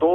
2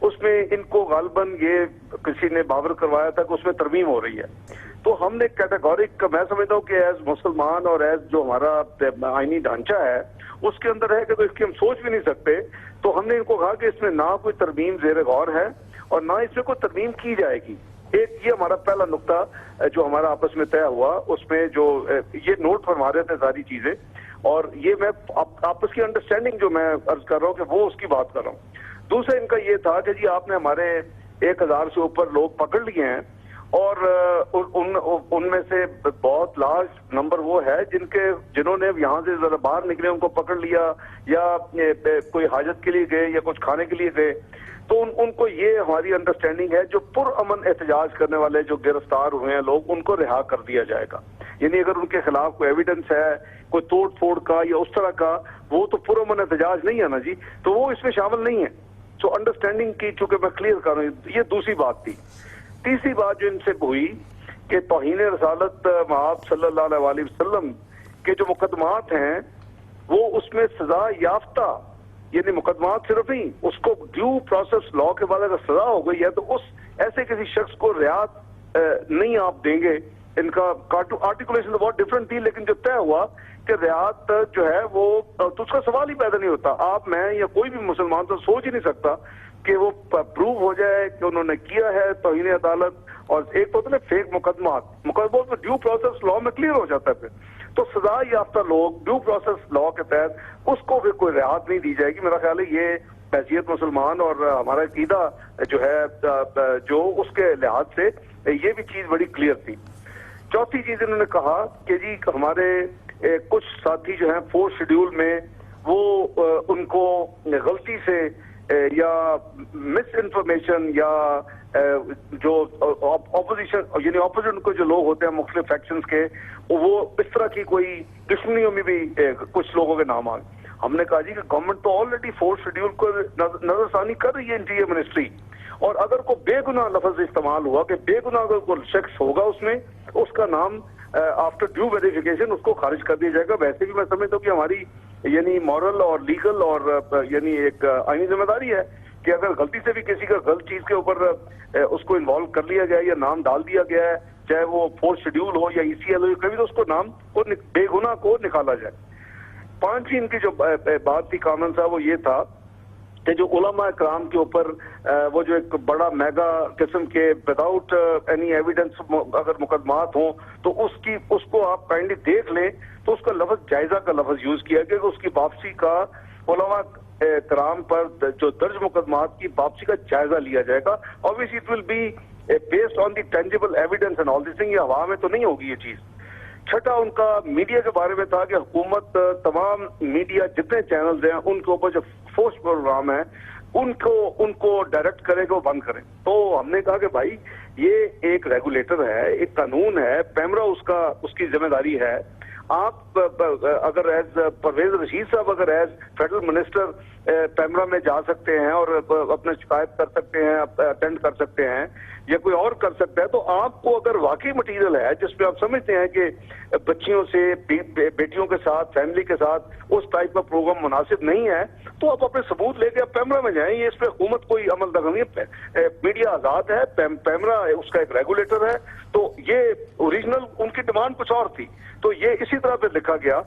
اس میں ان کو غالباً یہ کسی نے باور کروایا تھا کہ اس میں ترمیم ہو رہی ہے. تو ہم نے کیٹیگورک میں سمجھتا ہوں کہ ایز مسلمان اور ایز جو ہمارا آئینی ڈھانچہ ہے اس کے اندر ہے کہ تو اس کی ہم سوچ بھی نہیں سکتے. تو ہم نے ان کو کہا کہ اس میں نہ کوئی ترمیم زیر غور ہے اور نہ اس میں کوئی ترمیم کی جائے گی. ایک یہ ہمارا پہلا نقطہ جو ہمارا آپس میں طے ہوا, اس میں جو یہ نوٹ فرما رہے تھے ساری چیزیں, اور یہ میں آپس کی انڈرسٹینڈنگ جو میں عرض کر رہا ہوں کہ وہ اس کی بات کر رہا ہوں. دوسرا ان کا یہ تھا کہ جی آپ نے ہمارے 1000 سے اوپر لوگ پکڑ لیے ہیں اور ان میں سے بہت لارج نمبر وہ ہے جنہوں نے یہاں سے ذرا باہر نکلے ان کو پکڑ لیا یا کوئی حاجت کے لیے گئے یا کچھ کھانے کے لیے گئے. تو ان کو یہ ہماری انڈرسٹینڈنگ ہے جو پرامن احتجاج کرنے والے جو گرفتار ہوئے ہیں لوگ ان کو رہا کر دیا جائے گا. یعنی اگر ان کے خلاف کوئی ایویڈنس ہے کوئی توڑ پھوڑ کا یا اس طرح کا, وہ تو پرامن احتجاج نہیں ہے نا جی, تو وہ اس میں شامل نہیں ہے. تو انڈرسٹینڈنگ کی چونکہ میں کلیئر کر رہا ہوں, یہ دوسری بات تھی. تیسری بات جو ان سے ہوئی کہ توہین رسالت مآب صلی اللہ علیہ وسلم کے جو مقدمات ہیں وہ اس میں سزا یافتہ, یعنی مقدمات صرف نہیں, اس کو ڈیو پروسیس لا کے بعد اگر سزا ہو گئی ہے تو اس ایسے کسی شخص کو رعایت نہیں آپ دیں گے. ان کا آرٹیکولیشن بہت ڈفرنٹ تھی, لیکن جو طے ہوا کہ رعایت جو ہے وہ تو اس کا سوال ہی پیدا نہیں ہوتا. آپ میں یا کوئی بھی مسلمان تو سوچ ہی نہیں سکتا کہ وہ پروو ہو جائے کہ انہوں نے کیا ہے توہین عدالت, اور ایک تو ہوتا ہے فیک مقدمات ڈیو پروسیس لا میں کلیئر ہو جاتا ہے پھر. تو سزا یافتہ لوگ ڈیو پروسیس لا کے تحت اس کو بھی کوئی رعایت نہیں دی جائے گی. میرا خیال ہے یہ حیثیت مسلمان اور ہمارا عقیدہ جو ہے جو اس کے لحاظ سے یہ بھی چیز بڑی کلیئر تھی. چوتھی چیز انہوں نے کہا کہ جی ہمارے کچھ ساتھی جو ہیں 4 شیڈیول میں وہ ان کو غلطی سے یا مس انفارمیشن یا جو اپوزیشن یعنی اپوزٹ کو جو لوگ ہوتے ہیں مختلف فیکشنز کے, وہ اس طرح کی کوئی دشمنیوں میں بھی کچھ لوگوں کے نام آ گئے. ہم نے کہا جی کہ گورنمنٹ تو آلریڈی 4 شیڈیول کو نظر ثانی کر رہی ہے انٹیریئر منسٹری, اور اگر کوئی بے گناہ لفظ استعمال ہوا کہ بے گناہ اگر کوئی شخص ہوگا اس میں, اس کا نام آفٹر ڈیو ویریفیکیشن اس کو خارج کر دیا جائے گا. ویسے بھی میں سمجھتا ہوں کہ ہماری یعنی مورل اور لیگل اور یعنی ایک آئینی ذمہ داری ہے کہ اگر غلطی سے بھی کسی کا غلط چیز کے اوپر اس کو انوالو کر لیا گیا یا نام ڈال دیا گیا ہے, چاہے وہ 4 شیڈیول ہو یا ECL ہو, کبھی تو اس کو نام کو بے گناہ کو نکالا جائے. 5ویں ان کی جو بات تھی کامران صاحب وہ یہ تھا کہ جو علماء کرام کے اوپر وہ جو ایک بڑا میگا قسم کے وداؤٹ اینی ایویڈنس اگر مقدمات ہوں تو اس کو آپ کائنڈلی دیکھ لیں تو اس کا لفظ جائزہ کا لفظ یوز کیا گیا کہ اس کی واپسی کا علماء کرام پر جو درج مقدمات کی واپسی کا جائزہ لیا جائے گا. obviously it will be based on the tangible evidence and all this thing. یہ ہوا میں تو نہیں ہوگی یہ چیز. چھٹا ان کا میڈیا کے بارے میں تھا کہ حکومت تمام میڈیا جتنے چینلز ہیں ان کے اوپر جو فورس پروگرام ہے ان کو ڈائریکٹ کرے گا وہ بند کریں. تو ہم نے کہا کہ بھائی یہ ایک ریگولیٹر ہے, ایک قانون ہے, پیمرا اس کی ذمہ داری ہے. آپ اگر ایز پرویز رشید صاحب اگر ایز فیڈرل منسٹر پیمرا میں جا سکتے ہیں اور اپنا شکایت کر سکتے ہیں, اٹینڈ کر سکتے ہیں یا کوئی اور کر سکتا ہے, تو آپ کو اگر واقعی مٹیریل ہے جس پہ آپ سمجھتے ہیں کہ بچیوں سے بیٹیوں کے ساتھ فیملی کے ساتھ اس ٹائپ کا پروگرام مناسب نہیں ہے, تو آپ اپنے ثبوت لے کے آپ پیمرا میں جائیں. یہ اس پہ حکومت کوئی عمل دخل نہیں ہے. میڈیا آزاد ہے, پیمرا اس کا ایک ریگولیٹر ہے. تو یہ اوریجنل ان کی ڈیمانڈ کچھ اور تھی, تو یہ اسی طرح پہ لکھا گیا.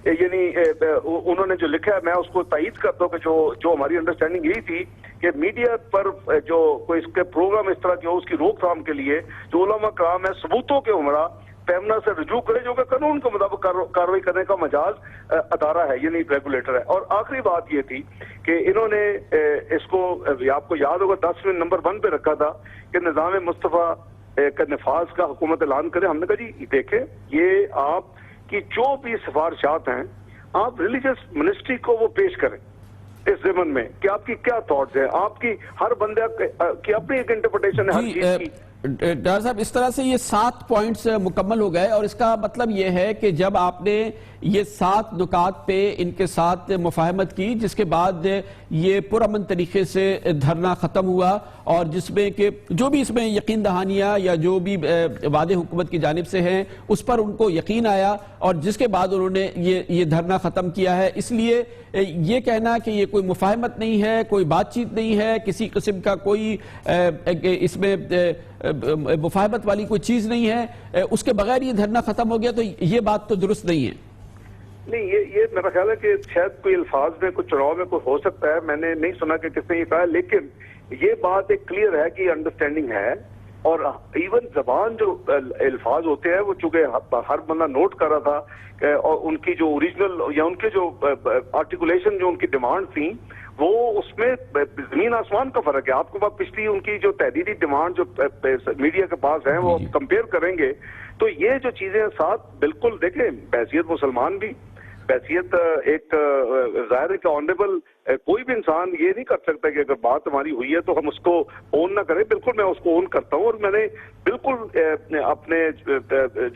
یعنی انہوں نے جو لکھا ہے میں اس کو تائید کرتا ہوں کہ جو ہماری انڈرسٹینڈنگ یہی تھی کہ میڈیا پر جو کوئی اس کے پروگرام اس طرح کے ہو اس کی روک تھام کے لیے جو علماء کرام ہے ثبوتوں کے ہمراہ پیمرا سے رجوع کرے جو کہ قانون کے مطابق کارروائی کرنے کا مجاز ادارہ ہے یعنی ریگولیٹر ہے. اور آخری بات یہ تھی کہ انہوں نے اس کو آپ کو یاد ہوگا 10 نمبر 1 پہ رکھا تھا کہ نظام مصطفیٰ کا نفاذ کا حکومت اعلان کرے. ہم نے کہا جی دیکھیں یہ آپ کی جو بھی سفارشات ہیں آپ ریلیجس منسٹری کو وہ پیش کریں اس ضمن میں کہ آپ کی کیا تھاٹس ہیں. آپ کی ہر بندہ کی اپنی ایک انٹرپریٹیشن ہے ہر چیز کی. ڈاکٹر صاحب اس طرح سے یہ 7 پوائنٹس مکمل ہو گئے، اور اس کا مطلب یہ ہے کہ جب آپ نے یہ 7 نکات پہ ان کے ساتھ مفاہمت کی، جس کے بعد یہ پرامن طریقے سے دھرنا ختم ہوا، اور جس میں کہ جو بھی اس میں یقین دہانیاں یا جو بھی وعدے حکومت کی جانب سے ہیں اس پر ان کو یقین آیا، اور جس کے بعد انہوں نے یہ دھرنا ختم کیا ہے. اس لیے یہ کہنا کہ یہ کوئی مفاہمت نہیں ہے، کوئی بات چیت نہیں ہے، کسی قسم کا کوئی اس میں مفاہمت والی کوئی چیز نہیں ہے، اس کے بغیر یہ دھرنا ختم ہو گیا، تو یہ بات تو درست نہیں ہے. نہیں، یہ میرا خیال ہے کہ شاید کوئی الفاظ میں کچھ چڑاؤ میں کوئی ہو سکتا ہے، میں نے نہیں سنا کہ کس نے یہ کہا، لیکن یہ بات ایک کلیئر ہے کہ انڈرسٹینڈنگ ہے. اور ایون زبان جو الفاظ ہوتے ہیں وہ چونکہ ہر بندہ نوٹ کر رہا تھا، اور ان کی جو اوریجنل یا ان کے جو آرٹیکولیشن جو ان کی ڈیمانڈ تھیں وہ اس میں زمین آسمان کا فرق ہے. آپ کو بات پچھلی ان کی جو تحریری ڈیمانڈ جو میڈیا کے پاس ہیں وہ کمپیئر کریں گے تو یہ جو چیزیں ساتھ بالکل دیکھیں، بحیثیت مسلمان بھی، بحیثیت ایک ظاہر ہے کہ آنریبل کوئی بھی انسان یہ نہیں کر سکتا کہ اگر بات ہماری ہوئی ہے تو ہم اس کو اون نہ کریں. بالکل میں اس کو اون کرتا ہوں، اور میں نے بالکل اپنے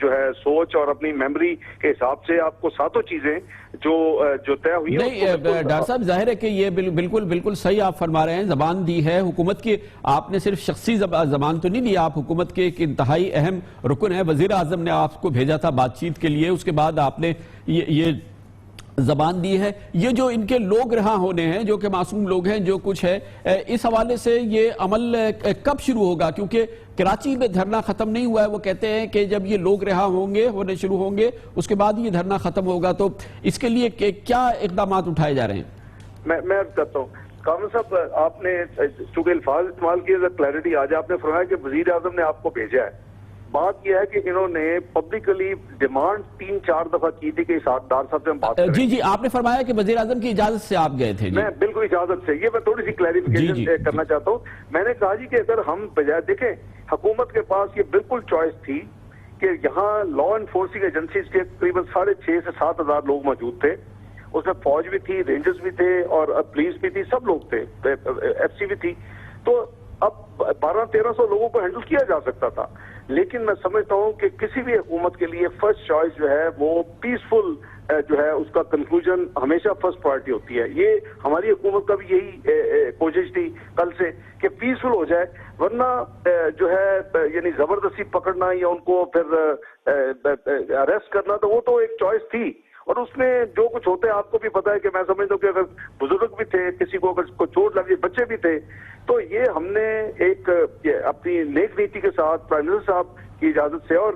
جو ہے سوچ اور اپنی میموری کے حساب سے آپ کو 7 چیزیں جو طے ہوئی ہیں. نہیں ڈاکٹر صاحب، ظاہر ہے کہ یہ بالکل صحیح آپ فرما رہے ہیں. زبان دی ہے حکومت کی، آپ نے صرف شخصی زبان تو نہیں دی، آپ حکومت کے ایک انتہائی اہم رکن ہے. وزیر اعظم نے آپ کو بھیجا تھا بات چیت کے لیے، اس کے بعد آپ نے یہ زبان دی ہے. یہ جو ان کے لوگ رہا ہونے ہیں، جو کہ معصوم لوگ ہیں، جو کچھ ہے، اس حوالے سے یہ عمل کب شروع ہوگا؟ کیونکہ کراچی میں دھرنا ختم نہیں ہوا ہے، وہ کہتے ہیں کہ جب یہ لوگ رہا ہونے شروع ہوں گے اس کے بعد یہ دھرنا ختم ہوگا. تو اس کے لیے کیا اقدامات اٹھائے جا رہے ہیں؟ میں عرض کرتا ہوں کامل صاحب، آپ نے چونکہ الفاظ استعمال کیے، کلیئرٹی آج آپ نے فرمایا کہ وزیر اعظم نے آپ کو بھیجا ہے. بات یہ ہے کہ انہوں نے پبلکلی ڈیمانڈ 3-4 دفعہ کی تھی کہ ڈار صاحب سے ہم بات کریں. جی آپ نے فرمایا کہ وزیر اعظم کی اجازت سے آپ گئے تھے. میں بالکل اجازت سے، یہ میں تھوڑی سی کلیریفیکیشن کرنا چاہتا ہوں. میں نے کہا جی کہ اگر ہم بجائے دیکھیں، حکومت کے پاس یہ بالکل چوائس تھی کہ یہاں لا انفورسنگ ایجنسیز کے تقریباً 6,500 سے 7,000 لوگ موجود تھے. اس میں فوج بھی تھی، رینجرز بھی تھے، اور پولیس بھی تھی، سب لوگ تھے، ایف سی بھی تھی. تو اب 1,200-1,300 لوگوں کو ہینڈل کیا جا سکتا تھا. لیکن میں سمجھتا ہوں کہ کسی بھی حکومت کے لیے فرسٹ چوائس جو ہے وہ پیسفل جو ہے، اس کا کنکلوژن ہمیشہ فرسٹ پرائرٹی ہوتی ہے. یہ ہماری حکومت کا بھی یہی کوشش تھی کل سے کہ پیسفل ہو جائے، ورنہ جو ہے یعنی زبردستی پکڑنا یا ان کو پھر اریسٹ کرنا، تو وہ تو ایک چوائس تھی. اور اس میں جو کچھ ہوتا ہے آپ کو بھی پتا ہے کہ میں سمجھتا ہوں کہ اگر بزرگ بھی تھے، کسی کو اگر چوٹ لگ گئی، بچے بھی تھے، تو یہ ہم نے ایک اپنی نیک نیتی کے ساتھ پرائم منسٹر صاحب کی اجازت سے اور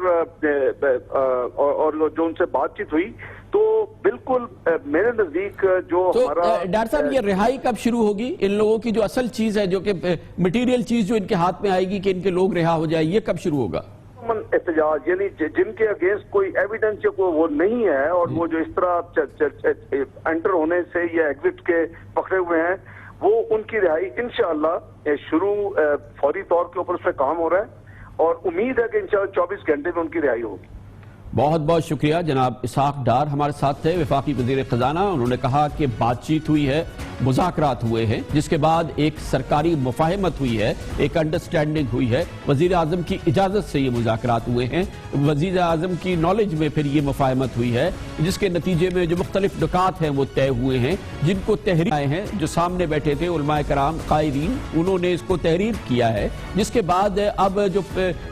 جو ان سے بات چیت ہوئی، تو بالکل میرے نزدیک جو ہمارا. ڈاکٹر صاحب، یہ رہائی کب شروع ہوگی ان لوگوں کی؟ جو اصل چیز ہے، جو کہ مٹیریل چیز جو ان کے ہاتھ میں آئے گی کہ ان کے لوگ رہا ہو جائے، یہ کب شروع ہوگا؟ احتجاج یعنی جن کے اگینسٹ کوئی ایویڈنس یا کوئی وہ نہیں ہے، اور وہ جو اس طرح انٹر ہونے سے یا ایگزٹ کے پکڑے ہوئے ہیں، وہ ان کی رہائی انشاءاللہ شروع فوری طور کے اوپر اس پہ کام ہو رہا ہے، اور امید ہے کہ انشاءاللہ 24 گھنٹے میں ان کی رہائی ہوگی. بہت بہت شکریہ. جناب اسحاق ڈار ہمارے ساتھ تھے، وفاقی وزیر خزانہ. انہوں نے کہا کہ بات چیت ہوئی ہے، مذاکرات ہوئے ہیں، جس کے بعد ایک سرکاری مفاہمت ہوئی ہے، ایک انڈرسٹینڈنگ ہوئی ہے. وزیر اعظم کی اجازت سے یہ مذاکرات ہوئے ہیں، وزیر اعظم کی نالج میں پھر یہ مفاہمت ہوئی ہے، جس کے نتیجے میں جو مختلف نکات ہیں وہ طے ہوئے ہیں. جن کو تحریر آئے ہیں، جو سامنے بیٹھے تھے علماء کرام قائدین، انہوں نے اس کو تحریر کیا ہے. جس کے بعد اب جو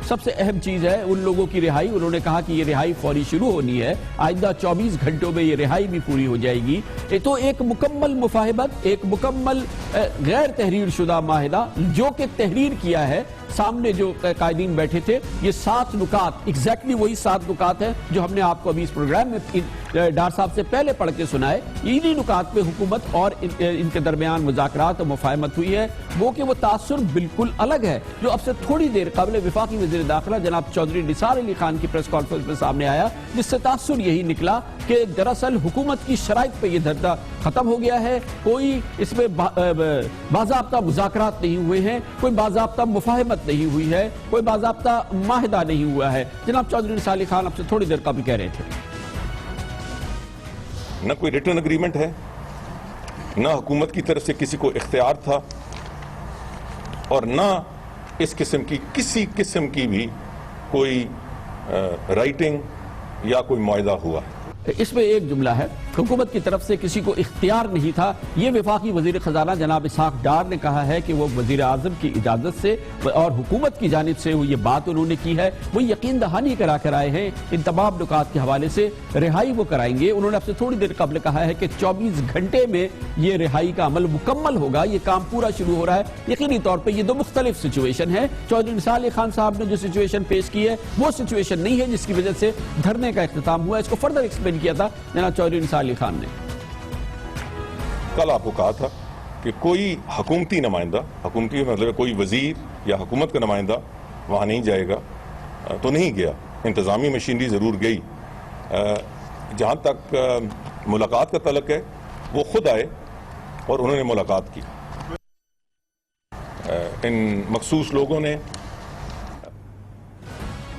سب سے اہم چیز ہے ان لوگوں کی رہائی. انہوں نے کہا کہ یہ رہائی فوری شروع ہونی ہے، آئندہ 24 گھنٹوں میں یہ رہائی بھی پوری ہو جائے گی. تو ایک مکمل مفاہمت، ایک مکمل غیر تحریر شدہ معاہدہ جو کہ تحریر کیا ہے. سامنے جو قائدین بیٹھے تھے، یہ 7 نکات ایگزیکٹلی وہی 7 نکات ہیں جو ہم نے آپ کو ابھی اس پروگرام میں ڈار صاحب سے پہلے پڑھ کے سنائے. انہی نکات پہ حکومت اور ان کے درمیان مذاکرات اور مفاہمت ہوئی ہے. وہ کہ وہ تاثر بالکل الگ ہے جو اب سے تھوڑی دیر قبل وفاقی وزیر داخلہ جناب چودھری نثار علی خان کی پریس کانفرنس میں سامنے آیا، جس سے تاثر یہی نکلا کہ دراصل حکومت کی شرائط پہ یہ دھرنا ختم ہو گیا ہے. کوئی اس میں باضابطہ مذاکرات نہیں ہوئے ہیں، کوئی باضابطہ مفاہمت نہیں ہوئی ہے، کوئی باضابطہ معاہدہ نہیں ہوا ہے. جناب چودھری نثار علی خان اب سے تھوڑی دیر قبل کہہ رہے تھے نہ کوئی ریٹن اگریمنٹ ہے، نہ حکومت کی طرف سے کسی کو اختیار تھا، اور نہ اس قسم کی کسی قسم کی بھی کوئی رائٹنگ یا کوئی معاہدہ ہوا ہے۔ اس میں ایک جملہ ہے، حکومت کی طرف سے کسی کو اختیار نہیں تھا۔ یہ وفاقی وزیر خزانہ جناب اسحاق ڈار نے کہا ہے کہ وہ وزیر اعظم کی اجازت سے اور حکومت کی جانب سے یہ بات انہوں نے کی ہے، وہ یقین دہانی کرا کر آئے ہیں ان تمام نکات کے حوالے سے۔ رہائی وہ کرائیں گے، انہوں نے اب سے تھوڑی دیر قبل کہا ہے کہ 24 گھنٹے میں یہ رہائی کا عمل مکمل ہوگا، یہ کام پورا شروع ہو رہا ہے۔ یقینی طور پہ یہ دو مختلف سچویشن ہے۔ چودھری نثار علی خان صاحب نے جو سچویشن پیش کی ہے وہ سچویشن نہیں ہے جس کی وجہ سے دھرنے کا اختتام ہوا ہے۔ اس کو فردر ایکسپلین کیا تھا جناب چودھری نثار علی خان نے۔ کل آپ کو کہا تھا کہ کوئی حکومتی نمائندہ، حکومتی مطلب کوئی وزیر یا حکومت کا نمائندہ وہاں نہیں جائے گا، تو نہیں گیا۔ انتظامی مشینری ضرور گئی۔ جہاں تک ملاقات کا تعلق ہے، وہ خود آئے اور انہوں نے ملاقات کی۔ ان مخصوص لوگوں نے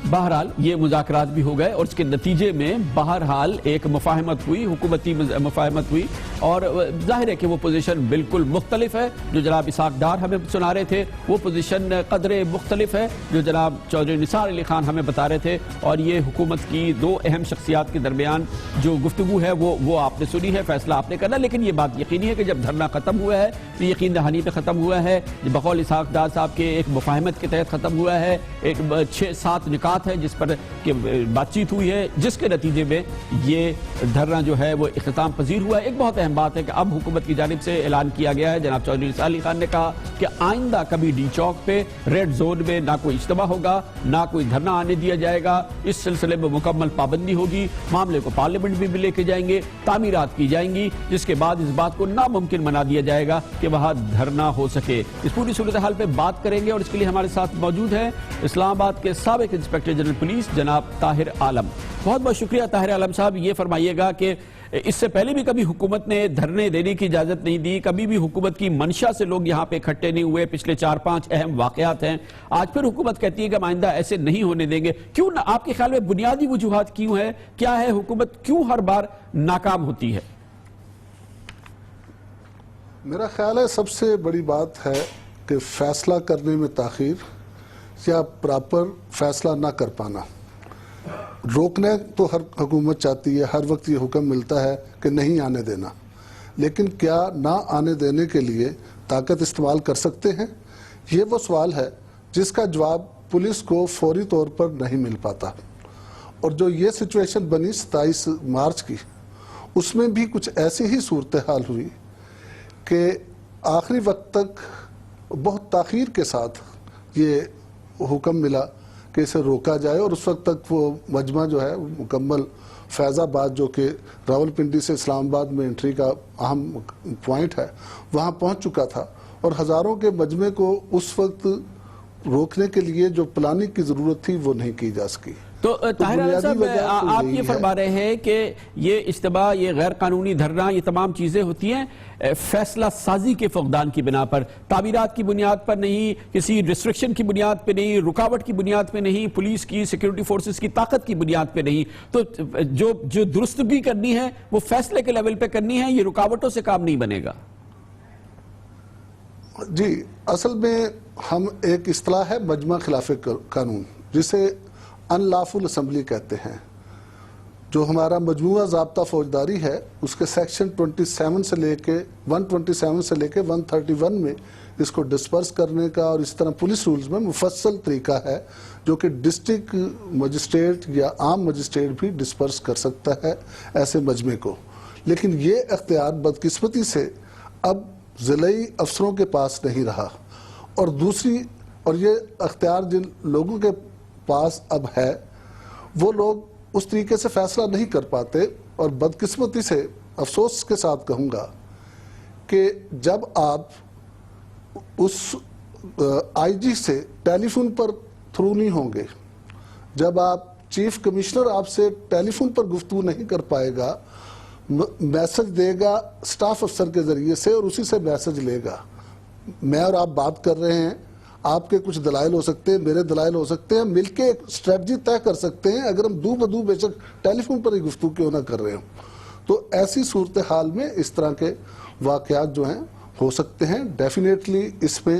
بہرحال یہ مذاکرات بھی ہو گئے اور اس کے نتیجے میں بہرحال ایک مفاہمت ہوئی، حکومتی مفاہمت ہوئی، اور ظاہر ہے کہ وہ پوزیشن بالکل مختلف ہے۔ جو جناب اسحاق ڈار ہمیں سنا رہے تھے وہ پوزیشن قدرے مختلف ہے جو جناب چودھری نثار علی خان ہمیں بتا رہے تھے، اور یہ حکومت کی دو اہم شخصیات کے درمیان جو گفتگو ہے وہ آپ نے سنی ہے، فیصلہ آپ نے کرنا۔ لیکن یہ بات یقینی ہے کہ جب دھرنا ختم ہوا ہے تو یقین دہانی پہ ختم ہوا ہے، بقول اسحاق ڈار صاحب کے ایک مفاہمت کے تحت ختم ہوا ہے۔ ایک 6-7 نکات ہے جس پر بات چیت ہوئی ہے، جس کے نتیجے میں یہ دھرنا جو ہے وہ اختتام پذیر ہوا ہے۔ ایک بہت اہم بات ہے کہ اب حکومت کی جانب سے اعلان کیا گیا ہے، جناب چودھری نثار علی خان نے کہا کہ آئندہ کبھی ڈی چوک پہ ریڈ زون میں نہ کوئی اجتماع ہوگا، نہ کوئی دھرنا آنے دیا جائے گا۔ اس سلسلے میں مکمل پابندی ہوگی، معاملے کو پارلیمنٹ میں بھی لے کے جائیں گے، تعمیرات کی جائیں گی، جس کے بعد اس بات کو ناممکن بنا دیا جائے گا کہ وہاں دھرنا ہو سکے۔ اس پوری صورتحال پہ بات کریں گے اور اس کے لیے ہمارے ساتھ موجود ہیں اسلام آباد کے سابق انسپیکٹر جنرل پولیس جناب طاہر عالم۔ بہت بہت شکریہ طاہر عالم صاحب۔ یہ فرمائیے گا کہ اس سے پہلے بھی کبھی حکومت نے دھرنے دینے کی اجازت نہیں دی، کبھی بھی حکومت کی منشا سے لوگ یہاں پہ اکٹھے نہیں ہوئے، پچھلے 4-5 اہم واقعات ہیں، آج پھر حکومت کہتی ہے کہ آئندہ ایسے نہیں ہونے دیں گے۔ کیوں نہ، آپ کے خیال میں بنیادی وجوہات کیوں ہے؟ کیا ہے حکومت کیوں ہر بار ناکام ہوتی ہے؟ میرا خیال ہے سب سے بڑی بات ہے کہ فیصلہ کرنے میں تاخیر یا پراپر فیصلہ نہ کر پانا۔ روکنے تو ہر حکومت چاہتی ہے، ہر وقت یہ حکم ملتا ہے کہ نہیں آنے دینا، لیکن کیا نہ آنے دینے کے لیے طاقت استعمال کر سکتے ہیں؟ یہ وہ سوال ہے جس کا جواب پولیس کو فوری طور پر نہیں مل پاتا۔ اور جو یہ سچویشن بنی 27 مارچ کی، اس میں بھی کچھ ایسی ہی صورتحال ہوئی کہ آخری وقت تک بہت تاخیر کے ساتھ یہ حکم ملا کہ اسے روکا جائے، اور اس وقت تک وہ مجمع جو ہے مکمل فیض آباد، جو کہ راولپنڈی سے اسلام آباد میں انٹری کا اہم پوائنٹ ہے، وہاں پہنچ چکا تھا، اور ہزاروں کے مجمع کو اس وقت روکنے کے لیے جو پلاننگ کی ضرورت تھی وہ نہیں کی جا سکی۔ تو طاہر عالم صاحب، آپ یہ فرما رہے ہیں کہ یہ اجتماع، یہ غیر قانونی دھرنا، یہ تمام چیزیں ہوتی ہیں فیصلہ سازی کے فقدان کی بنا پر، تعمیرات کی بنیاد پر نہیں، کسی ریسٹرکشن کی بنیاد پہ نہیں، رکاوٹ کی بنیاد پہ نہیں، پولیس کی، سیکیورٹی فورسز کی طاقت کی بنیاد پہ نہیں۔ تو جو درستگی کرنی ہے وہ فیصلے کے لیول پہ کرنی ہے، یہ رکاوٹوں سے کام نہیں بنے گا۔ جی، اصل میں ہم ایک اصطلاح ہے مجمع خلاف قانون، جسے ان لافل اسمبلی کہتے ہیں۔ جو ہمارا مجموعہ ضابطہ فوجداری ہے، اس کے سیکشن 127 سے لے کے 131 میں اس کو ڈسپرس کرنے کا، اور اس طرح پولیس رولز میں مفصل طریقہ ہے جو کہ ڈسٹرکٹ مجسٹریٹ یا عام مجسٹریٹ بھی ڈسپرس کر سکتا ہے ایسے مجمع کو۔ لیکن یہ اختیار بدقسمتی سے اب ضلعی افسروں کے پاس نہیں رہا، اور یہ اختیار جن لوگوں کے پاس اب ہے، وہ لوگ اس طریقے سے فیصلہ نہیں کر پاتے، اور بدقسمتی سے افسوس کے ساتھ کہوں گا کہ جب آپ اس آئی جی سے ٹیلی فون پر تھرو نہیں ہوں گے، جب آپ چیف کمشنر آپ سے ٹیلی فون پر گفتگو نہیں کر پائے گا، میسج دے گا سٹاف افسر کے ذریعے سے اور اسی سے میسج لے گا، میں اور آپ بات کر رہے ہیں، آپ کے کچھ دلائل ہو سکتے ہیں، میرے دلائل ہو سکتے ہیں، مل کے ایک اسٹریٹجی طے کر سکتے ہیں اگر ہم دو بدو بے شک ٹیلی فون پر ہی گفتگو کیوں نہ کر رہے ہوں۔ تو ایسی صورتحال میں اس طرح کے واقعات جو ہیں ہو سکتے ہیں۔ ڈیفینیٹلی اس میں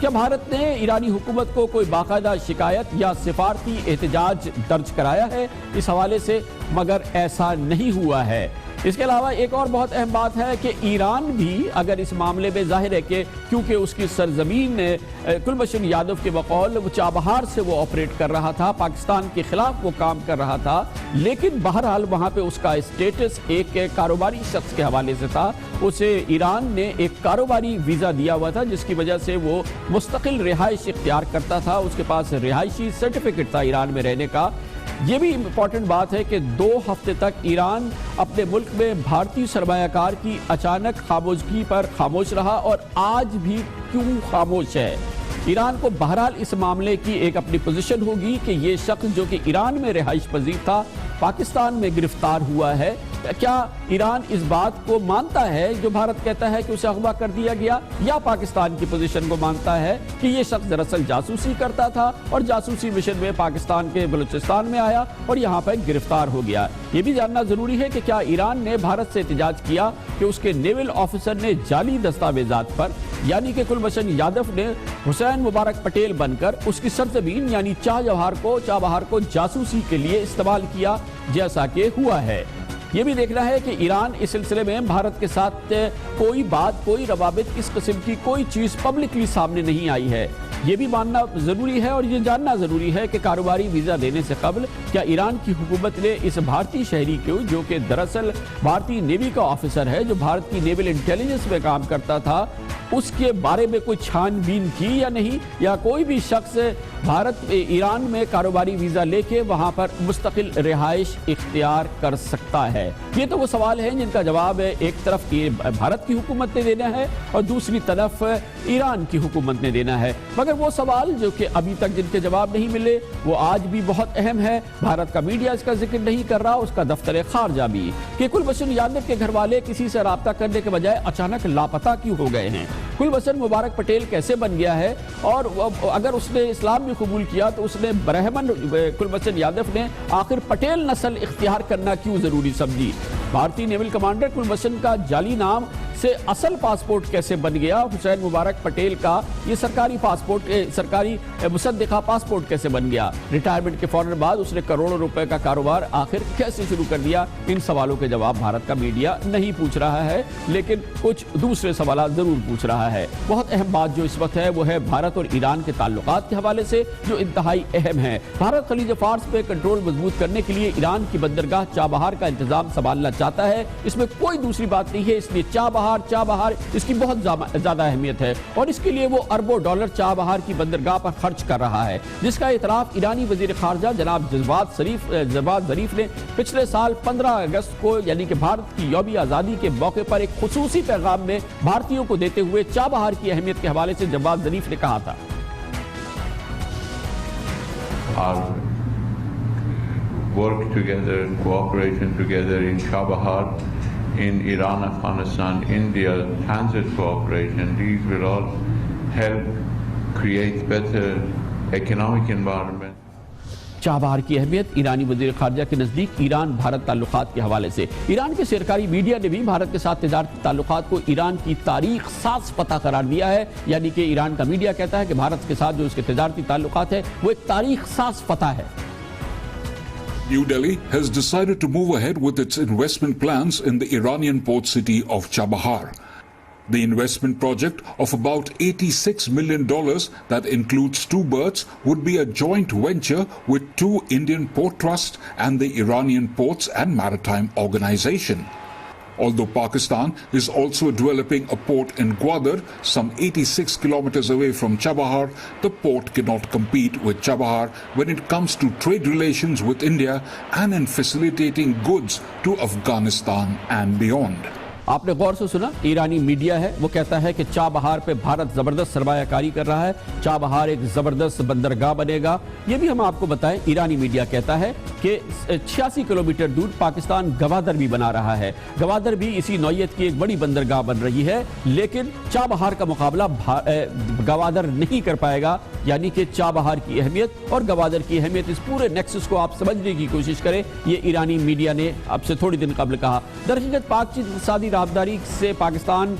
کیا بھارت نے ایرانی حکومت کو کوئی باقاعدہ شکایت یا سفارتی احتجاج درج کرایا ہے اس حوالے سے؟ مگر ایسا نہیں ہوا ہے۔ اس کے علاوہ ایک اور بہت اہم بات ہے کہ ایران بھی اگر اس معاملے میں ظاہر ہے کہ کیونکہ اس کی سرزمین کلبھوشن یادو کے بقول وہ چابہار سے وہ آپریٹ کر رہا تھا، پاکستان کے خلاف وہ کام کر رہا تھا، لیکن بہرحال وہاں پہ اس کا اسٹیٹس ایک کاروباری شخص کے حوالے سے تھا۔ اسے ایران نے ایک کاروباری ویزا دیا ہوا تھا جس کی وجہ سے وہ مستقل رہائش اختیار کرتا تھا، اس کے پاس رہائشی سرٹیفکیٹ تھا ایران میں رہنے کا۔ یہ بھی امپورٹنٹ بات ہے کہ 2 ہفتے تک ایران اپنے ملک میں بھارتی سرمایہ کار کی اچانک خاموشگی پر خاموش رہا، اور آج بھی کیوں خاموش ہے؟ ایران کو بہرحال اس معاملے کی ایک اپنی پوزیشن ہوگی کہ یہ شخص جو کہ ایران میں رہائش پذیر تھا پاکستان میں گرفتار ہوا ہے۔ کیا ایران اس بات کو مانتا ہے جو بھارت کہتا ہے کہ اسے اغوا کر دیا گیا، یا پاکستان کی پوزیشن کو مانتا ہے کہ یہ شخص دراصل جاسوسی کرتا تھا اور جاسوسی مشن میں پاکستان کے بلوچستان میں آیا اور یہاں پر گرفتار ہو گیا؟ یہ بھی جاننا ضروری ہے کہ کیا ایران نے بھارت سے احتجاج کیا کہ اس کے نیول آفیسر نے جعلی دستاویزات پر، یعنی کہ کلبھوشن یادو نے حسین مبارک پٹیل بن کر اس کی سرزمین یعنی چابہار کو جاسوسی کے لیے استعمال کیا جیسا کہ ہوا ہے؟ یہ بھی دیکھنا ہے کہ ایران اس سلسلے میں بھارت کے ساتھ کوئی بات، کوئی روابط، اس قسم کی کوئی چیز پبلکلی سامنے نہیں آئی ہے۔ یہ بھی ماننا ضروری ہے اور یہ جاننا ضروری ہے کہ کاروباری ویزا دینے سے قبل کیا ایران کی حکومت نے اس بھارتی شہری کو، جو کہ دراصل بھارتی نیوی کا آفیسر ہے، جو بھارت کی نیول انٹیلیجنس میں کام کرتا تھا، اس کے بارے میں کوئی چھان بین کی یا نہیں؟ یا کوئی بھی شخص ایران میں کاروباری ویزا لے کے وہاں پر مستقل رہائش اختیار کر سکتا ہے؟ یہ تو وہ سوال ہیں جن کا جواب ایک طرف بھارت کی حکومت نے دینا ہے اور دوسری طرف ایران کی حکومت نے دینا ہے، مگر وہ سوال جو کہ ابھی تک جن کے جواب نہیں ملے وہ آج بھی بہت اہم ہے۔ بھارت کا میڈیا اس کا ذکر نہیں کر رہا، اس کا دفتر خارجہ بھی، کہ کلبھوشن یادو کے گھر والے کسی سے رابطہ کرنے کے بجائے اچانک لاپتہ کیوں ہو گئے ہیں؟ کلبھوشن مبارک پٹیل کیسے بن گیا ہے؟ اور اگر اس نے اسلام بھی قبول کیا تو اس نے برہمن کلبھوشن یادو نے آخر پٹیل نسل اختیار کرنا کیوں ضروری سمجھی؟ بھارتی نیول کمانڈر کلبھوشن کا جعلی نام سے اصل پاسپورٹ کیسے بن گیا؟ حسین مبارک پٹیل کا یہ سرکاری پاسپورٹ، سرکاری مصدقہ پاسپورٹ کیسے بن گیا؟ ریٹائرمنٹ کے فوراً بعد اس نے کروڑوں روپے کا کاروبار آخر کیسے شروع کر دیا؟ ان سوالوں کے جواب بھارت کا میڈیا نہیں پوچھ رہا ہے، لیکن کچھ دوسرے سوالات ضرور پوچھ رہا ہے۔ بہت اہم بات جو اس وقت ہے وہ ہے بھارت اور ایران کے تعلقات کے حوالے سے، جو انتہائی اہم ہے۔ بھارت خلیج فارس پہ کنٹرول مضبوط کرنے کے لیے ایران کی بندرگاہ چابہار کا انتظام سنبھالنا چاہتا ہے، اس میں کوئی دوسری بات نہیں ہے۔ اس لیے چابہار اس کی بہت زیادہ اہمیت ہے، اور اس کے لیے وہ اربوں ڈالر چابہار کی بندرگاہ پر خرچ کر رہا ہے، جس کا اعتراف ایرانی وزیر خارجہ جناب جواد ظریف نے پچھلے سال 15 اگست کو، یعنی کہ بھارت کی یوم آزادی کے موقع پر ایک خصوصی پیغام میں بھارتیوں کو دیتے ہوئے چابہار کی اہمیت کے حوالے سے جواد ظریف نے کہا تھا۔ Work together, cooperation together in Chabahar, in Iran, Afghanistan, India, transit cooperation, these will all help create better economic environment. Chabahar کی اہمیت ایرانی وزیر خارجہ کے نزدیک ایران بھارت تعلقات کے حوالے سے۔ ایران کے سرکاری میڈیا نے بھی بھارت کے ساتھ تجارتی تعلقات کو ایران کی تاریخ ساز فتح قرار دیا ہے، یعنی کہ ایران کا میڈیا کہتا ہے کہ بھارت کے ساتھ جو اس کے تجارتی تعلقات ہیں وہ ایک تاریخ ساز فتح ہے۔ New Delhi has decided to move ahead with its investment plans in the Iranian port city of Chabahar. The investment project of about $86 million that includes 2 berths would be a joint venture with 2 Indian port trusts and the Iranian Ports and Maritime Organization. Although Pakistan is also developing a port in Gwadar, some 86 kilometers away from Chabahar, the port cannot compete with Chabahar when it comes to trade relations with India and in facilitating goods to Afghanistan and beyond. آپ نے غور سے سنا، ایرانی media ہے وہ کہتا ہے کہ چابہار پہ بھارت زبردست سرمایہ کاری کر رہا ہے، چابہار ایک زبردست بندرگاہ بنے گا۔ یہ بھی ہم آپ کو بتائیں، ایرانی میڈیا کہتا ہے کہ 86 کلومیٹر دور پاکستان گوادر بھی بنا رہا ہے، گوادر بھی اسی نوعیت کی ایک بڑی بندرگاہ بن رہی ہے، لیکن چابہار کا مقابلہ گوادر نہیں کر پائے گا۔ یعنی کہ چابہار کی اہمیت اور گوادر کی اہمیت، اس پورے نیکسس کو آپ سمجھنے کی کوشش کریں، یہ ایرانی میڈیا نے اب سے تھوڑی دن قبل کہا۔ در حقیقت اقتصادی راہداری سے پاکستان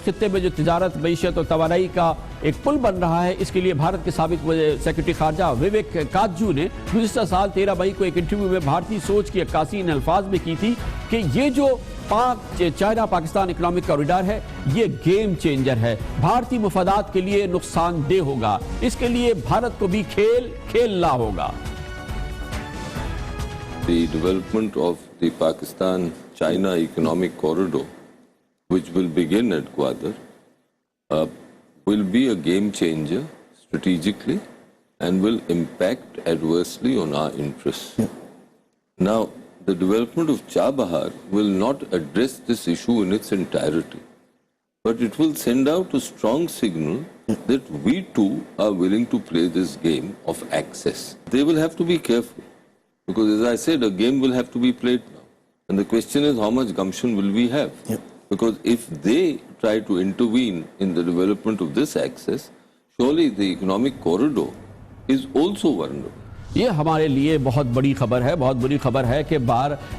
خطے میں جو تجارت، معیشت اور توانائی کا ایک پل بن رہا ہے، اس کے لیے بھارت کے سابق سیکرٹری خارجہ وویک کاجو نے گزشتہ سال 13 مئی کو ایک انٹرویو میں بھارتی سوچ کی عکاسی ان الفاظ میں کی تھی کہ یہ جو چائنا پاکستان اکنامک کوریڈور ہے یہ گیم چینجر ہے، بھارتی مفادات کے لیے نقصان دہ ہوگا، اس کے لیے بھارت کو بھی کھیل کھیلنا ہوگا۔ The development of the Pakistan-China economic corridor, which will begin at Gwadar, will be a game changer strategically and will impact adversely on our interests. Now, the development of Chabahar will not address this issue in its entirety, but it will send out a strong signal that we too are willing to play this game of access. They will have to be careful, because as I said, a game will have to be played now. And the question is, how much gumption will we have? Because if they try to intervene in the development of this access, surely the economic corridor is also vulnerable. یہ ہمارے لیے بہت بڑی خبر ہے، بہت بڑی خبر ہے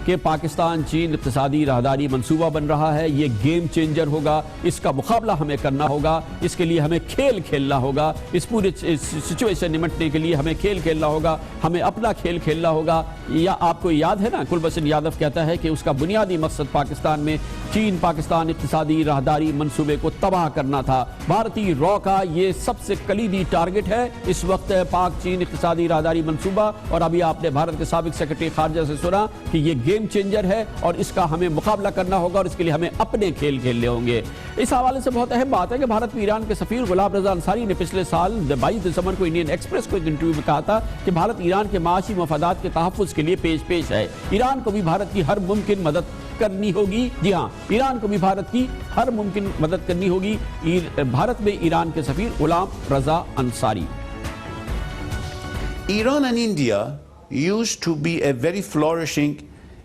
کہ پاکستان چین اقتصادی راہداری منصوبہ بن رہا ہے، یہ گیم چینجر ہوگا، اس کا مقابلہ ہمیں کرنا ہوگا، اس کے لیے ہمیں کھیل کھیلنا ہوگا، اس پورے سچویشن نمٹنے کے لیے ہمیں کھیل کھیلنا ہوگا، ہمیں اپنا کھیل کھیلنا ہوگا۔ یا آپ کو یاد ہے نا، کلبھشن یادو کہتا ہے کہ اس کا بنیادی مقصد پاکستان میں چین پاکستان اقتصادی راہداری منصوبے کو تباہ کرنا تھا۔ بھارتی رو کا یہ سب سے کلیدی ٹارگٹ ہے اس وقت پاک چین اقتصادی راہداری منصوبہ، اور ابھی آپ نے بھارت کے سابق سیکرٹری خارجہ سے سنا کہ یہ گیم چینجر ہے اور اس کا ہمیں مقابلہ کرنا ہوگا اور اس کے لیے ہمیں اپنے کھیل کھیلنے ہوں گے۔ اس حوالے سے بہت اہم بات ہے کہ بھارت میں ایران کے سفیر غلام رضا انصاری نے پچھلے سال 22 دسمبر کو انڈین ایکسپریس کو ایک انٹرویو میں کہا تھا کہ بھارت ایران کے معاشی مفادات کے تحفظ کے لیے پیش ہے، ایران کو بھی بھارت کی ہر ممکن مدد کرنی ہوگی۔ جی ہاں، ایران کو بھی بھارت کی ہر ممکن مدد کرنی ہوگی۔ بھارت میں ایران کے سفیر غلام رضا Ansari. Iran and India used to be a very flourishing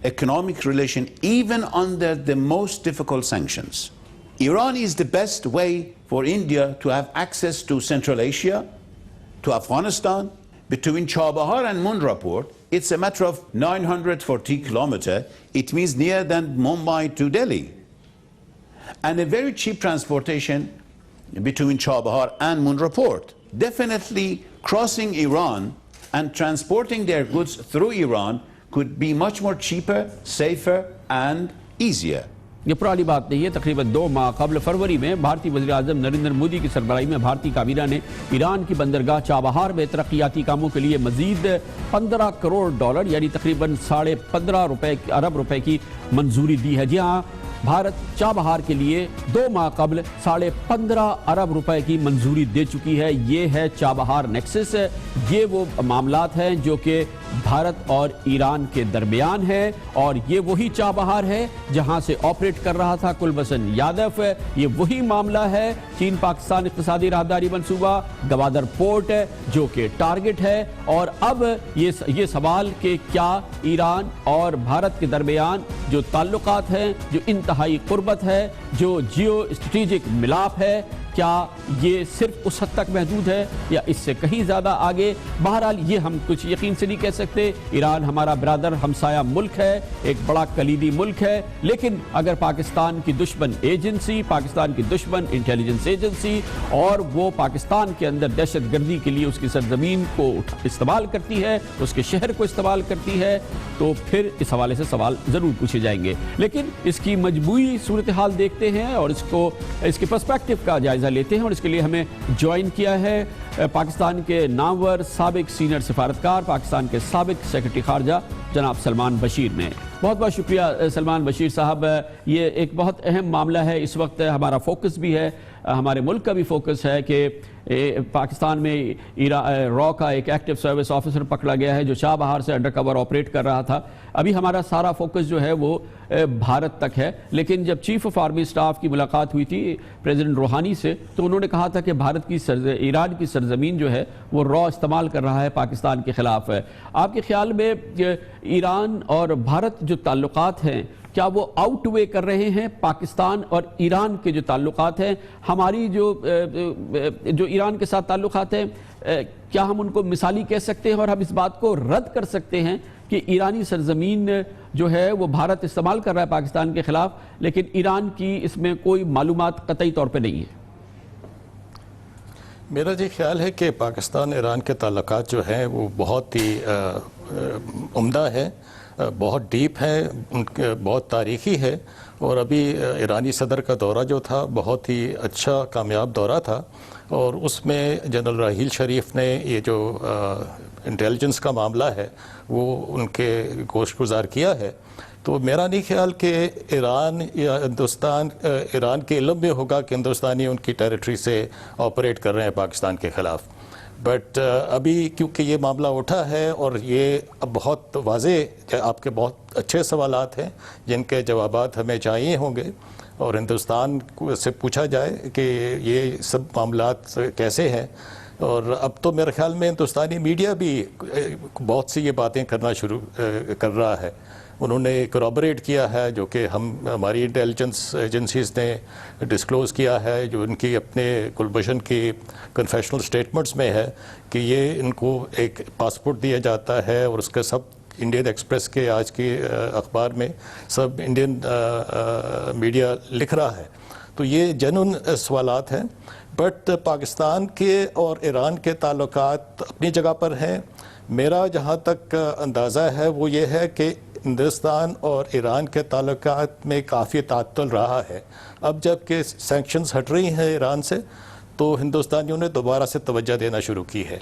economic relation even under the most difficult sanctions. Iran is the best way for India to have access to Central Asia, to Afghanistan. Between Chabahar and Mundra port, it's a matter of 940 kilometers. It means nearer than Mumbai to Delhi. And a very cheap transportation between Chabahar and Mundra port. Definitely crossing Iran and transporting their goods through Iran could be much more cheaper, safer and easier. یہ پرانی بات نہیں ہے۔ تقریباً 2 ماہ قبل فروری میں بھارتی وزیر اعظم نریندر مودی کی سربراہی میں بھارتی کابینہ نے ایران کی بندرگاہ چابہار میں ترقیاتی کاموں کے لیے مزید $15 کروڑ یعنی تقریباً 15.5 ارب روپے کی منظوری دی ہے۔ جی ہاں، بھارت چابہار کے لیے 2 ماہ قبل 15.5 ارب روپے کی منظوری دے چکی ہے۔ یہ ہے چابہار نیکسس، یہ وہ معاملات ہیں جو کہ بھارت اور ایران کے درمیان ہے، اور یہ وہی چابہار ہے جہاں سے آپریٹ کر رہا تھا کلبھشن یادو۔ یہ وہی معاملہ ہے، چین پاکستان اقتصادی راہداری منصوبہ، گوادر پورٹ جو کہ ٹارگٹ ہے۔ اور اب یہ سوال کہ کیا ایران اور بھارت کے درمیان جو تعلقات ہیں، جو انتہائی قربت ہے، جو جیو اسٹریٹجک ملاپ ہے، کیا یہ صرف اس حد تک محدود ہے یا اس سے کہیں زیادہ آگے؟ بہرحال یہ ہم کچھ یقین سے نہیں کہہ سکتے۔ ایران ہمارا برادر ہمسایہ ملک ہے، ایک بڑا کلیدی ملک ہے، لیکن اگر پاکستان کی دشمن ایجنسی، پاکستان کی دشمن انٹیلیجنس ایجنسی، اور وہ پاکستان کے اندر دہشت گردی کے لیے اس کی سرزمین کو استعمال کرتی ہے، اس کے شہر کو استعمال کرتی ہے، تو پھر اس حوالے سے سوال ضرور پوچھے جائیں گے۔ لیکن اس کی مجموعی صورتحال دیکھتے ہیں اور اس کے پرسپیکٹو کا جائزہ لیتے ہیں، اور اس کے لیے ہمیں جوائن کیا ہے پاکستان کے نامور سابق سینئر سفارتکار، پاکستان کے سابق سیکرٹری خارجہ جناب سلمان بشیر نے۔ بہت بہت شکریہ سلمان بشیر صاحب۔ یہ ایک بہت اہم معاملہ ہے، اس وقت ہمارا فوکس بھی ہے، ہمارے ملک کا بھی فوکس ہے کہ پاکستان میں رو کا ایک ایکٹیو سروس آفیسر پکڑا گیا ہے جو چابہار سے انڈر کور آپریٹ کر رہا تھا۔ ابھی ہمارا سارا فوکس جو ہے وہ بھارت تک ہے، لیکن جب چیف آف آرمی سٹاف کی ملاقات ہوئی تھی پریزیڈنٹ روحانی سے، تو انہوں نے کہا تھا کہ بھارت کی ایران کی سرزمین جو ہے وہ رو استعمال کر رہا ہے پاکستان کے خلاف ہے۔ آپ کے خیال میں ایران اور بھارت جو تعلقات ہیں، کیا وہ آؤٹ وے کر رہے ہیں پاکستان اور ایران کے جو تعلقات ہیں؟ ہماری جو ایران کے ساتھ تعلقات ہیں، کیا ہم ان کو مثالی کہہ سکتے ہیں اور ہم اس بات کو رد کر سکتے ہیں کہ ایرانی سرزمین جو ہے وہ بھارت استعمال کر رہا ہے پاکستان کے خلاف، لیکن ایران کی اس میں کوئی معلومات قطعی طور پہ نہیں ہے؟ میرا جی خیال ہے کہ پاکستان ایران کے تعلقات جو ہیں وہ بہت ہی عمدہ ہیں، بہت ڈیپ ہیں، بہت تاریخی ہے، اور ابھی ایرانی صدر کا دورہ جو تھا بہت ہی اچھا کامیاب دورہ تھا، اور اس میں جنرل راحیل شریف نے یہ جو انٹیلیجنس کا معاملہ ہے وہ ان کے گوش گزار کیا ہے. تو میرا نہیں خیال کہ ایران یا ہندوستان ایران کے علم میں ہوگا کہ ہندوستانی ان کی ٹیریٹری سے آپریٹ کر رہے ہیں پاکستان کے خلاف. بٹ ابھی کیونکہ یہ معاملہ اٹھا ہے اور یہ اب بہت واضح، آپ کے بہت اچھے سوالات ہیں جن کے جوابات ہمیں چاہیے ہوں گے، اور ہندوستان سے پوچھا جائے کہ یہ سب معاملات کیسے ہیں. اور اب تو میرے خیال میں ہندوستانی میڈیا بھی بہت سی یہ باتیں کرنا شروع کر رہا ہے. انہوں نے کورابریٹ کیا ہے جو کہ ہماری انٹیلیجنس ایجنسیز نے ڈسکلوز کیا ہے، جو ان کی اپنے گلبشن کی کنفیشنل سٹیٹمنٹس میں ہے کہ یہ ان کو ایک پاسپورٹ دیا جاتا ہے، اور اس کا سب انڈین ایکسپریس کے آج کے اخبار میں سب انڈین میڈیا لکھ رہا ہے. تو یہ جنون سوالات ہیں. بٹ پاکستان کے اور ایران کے تعلقات اپنی جگہ پر ہیں. میرا جہاں تک اندازہ ہے وہ یہ ہے کہ ہندوستان اور ایران کے تعلقات میں کافی تعطل رہا ہے. اب جب کہ سینکشنز ہٹ رہی ہیں ایران سے تو ہندوستانیوں نے دوبارہ سے توجہ دینا شروع کی ہے.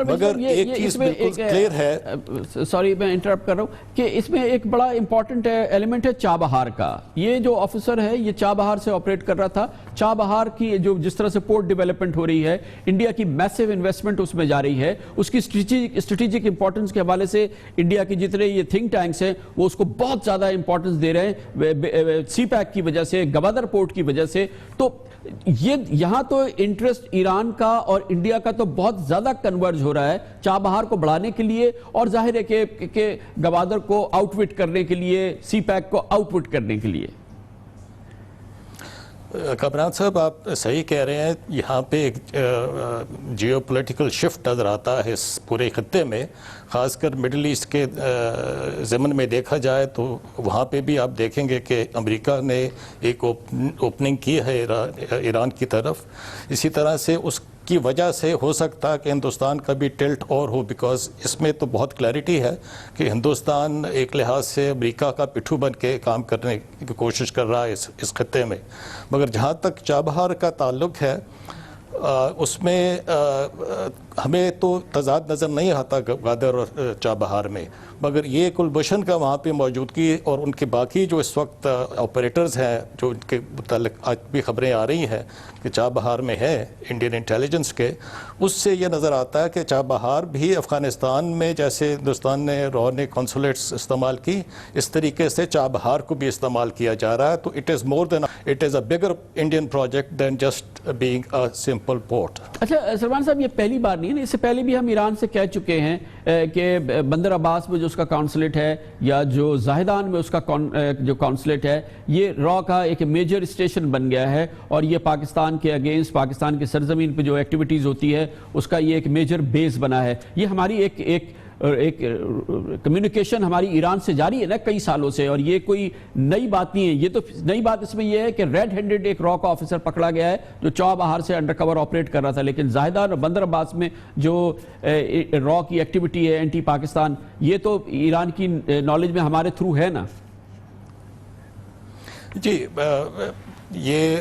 مگر ایک چیز بالکل کلیئر ہے، سوری میں انٹرپٹ کر رہا ہوں، کہ اس میں ایک بڑا امپورٹنٹ ایلیمنٹ ہے چابہار کا. یہ جو آفیسر ہے یہ چابہار سے آپریٹ کر رہا تھا. چابہار کی جو جس طرح سے پورٹ ڈیولپمنٹ ہو رہی ہے، انڈیا کی میسیو انویسٹمنٹ اس میں جا رہی ہے، اس کی اسٹریٹجک امپورٹنس کے حوالے سے انڈیا کی جتنے یہ تھنک ٹینکس ہیں وہ اس کو بہت زیادہ امپورٹنس دے رہے ہیں سی پیک کی وجہ سے، گوادر پورٹ کی وجہ سے. تو یہ یہاں تو انٹرسٹ ایران کا اور انڈیا کا تو بہت زیادہ کنورج ہو رہا ہے چابہار کو بڑھانے کے لیے، اور ظاہر ہے کہ گوادر کو آؤٹ وٹ کرنے کے لیے، سی پیک کو آؤٹ وٹ کرنے کے لیے. کامران صاحب آپ صحیح کہہ رہے ہیں. یہاں پہ ایک جیو پولیٹیکل شفٹ نظر آتا ہے اس پورے خطے میں، خاص کر مڈل ایسٹ کے ضمن میں دیکھا جائے تو وہاں پہ بھی آپ دیکھیں گے کہ امریکہ نے ایک اوپننگ کی ہے ایران کی طرف. اسی طرح سے اس کی وجہ سے ہو سکتا ہے کہ ہندوستان کا بھی ٹلٹ اور ہو، بیکاز اس میں تو بہت کلیئرٹی ہے کہ ہندوستان ایک لحاظ سے امریکہ کا پٹھو بن کے کام کرنے کی کوشش کر رہا ہے اس خطے میں. مگر جہاں تک چابہار کا تعلق ہے اس میں ہمیں تو تضاد نظر نہیں آتا گوادر اور چابہار میں، مگر یہ کلبھوشن کا وہاں پہ موجودگی اور ان کے باقی جو اس وقت آپریٹرز ہیں جو ان کے متعلق آج بھی خبریں آ رہی ہیں کہ چابہار میں ہے انڈین انٹیلیجنس کے، اس سے یہ نظر آتا ہے کہ چابہار بھی افغانستان میں جیسے ہندوستان نے نے کونسولیٹس استعمال کی، اس طریقے سے چابہار کو بھی استعمال کیا جا رہا ہے. تو it is a bigger Indian project then just being a simple port. اچھا سلمان صاحب، یہ پہلی بار نہیں ہے، اس سے پہلے بھی ہم ایران سے کہہ چکے ہیں کہ بندر عباس میں جو اس کا کونسولیٹ ہے یا جو زاہدان میں اس کا جو کونسولیٹ ہے، یہ را کا ایک میجر اسٹیشن بن گیا ہے، اور یہ پاکستان کے اگینسٹ، پاکستان کے سرزمین پہ جو ایکٹیویٹیز ہوتی ہے اس کا یہ ایک میجر بیس بنا ہے. یہ ہماری ایک کمیونیکیشن ہماری ایران سے جاری ہے نا کئی سالوں سے، اور یہ کوئی نئی بات نہیں ہے. یہ تو نئی بات اس میں یہ ہے کہ ریڈ ہینڈڈ ایک را کا آفیسر پکڑا گیا ہے جو چابہار سے انڈر کور آپریٹ کر رہا تھا، لیکن زاہدان اور بندر عباس میں جو را کی ایکٹیویٹی ہے اینٹی پاکستان، یہ تو ایران کی نالج میں ہمارے تھرو ہے نا. جی یہ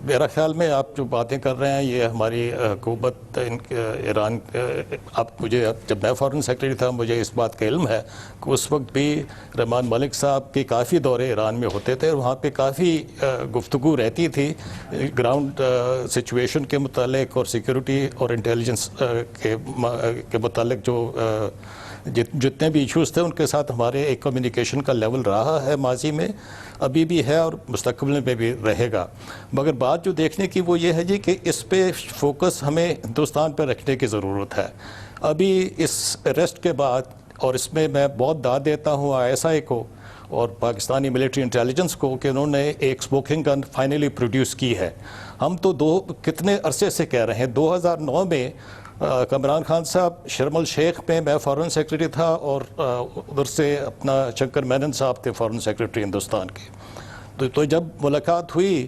میرا خیال میں آپ جو باتیں کر رہے ہیں یہ ہماری حکومت ایران، مجھے جب میں فارن سیکرٹری تھا مجھے اس بات کا علم ہے کہ اس وقت بھی رحمان ملک صاحب کے کافی دورے ایران میں ہوتے تھے، اور وہاں پہ کافی گفتگو رہتی تھی گراؤنڈ سچویشن کے متعلق اور سیکیورٹی اور انٹیلیجنس کے متعلق جو جتنے بھی ایشوز تھے ان کے ساتھ ہمارے ایک کمیونیکیشن کا لیول رہا ہے ماضی میں، ابھی بھی ہے اور مستقبل میں بھی رہے گا. مگر بات جو دیکھنے کی وہ یہ ہے جی کہ اس پہ فوکس ہمیں ہندوستان پہ رکھنے کی ضرورت ہے. ابھی اس اریسٹ کے بعد، اور اس میں بہت داد دیتا ہوں ISI کو اور پاکستانی ملٹری انٹیلیجنس کو کہ انہوں نے ایک اسموکنگ گن فائنلی پروڈیوس کی ہے. ہم تو کتنے عرصے سے کہہ رہے ہیں. 2009 میں کامران خان صاحب شرم الشیخ میں فارن سیکرٹری تھا، اور ادھر سے اپنا شنکر مینن صاحب تھے فارن سیکرٹری ہندوستان کے. تو جب ملاقات ہوئی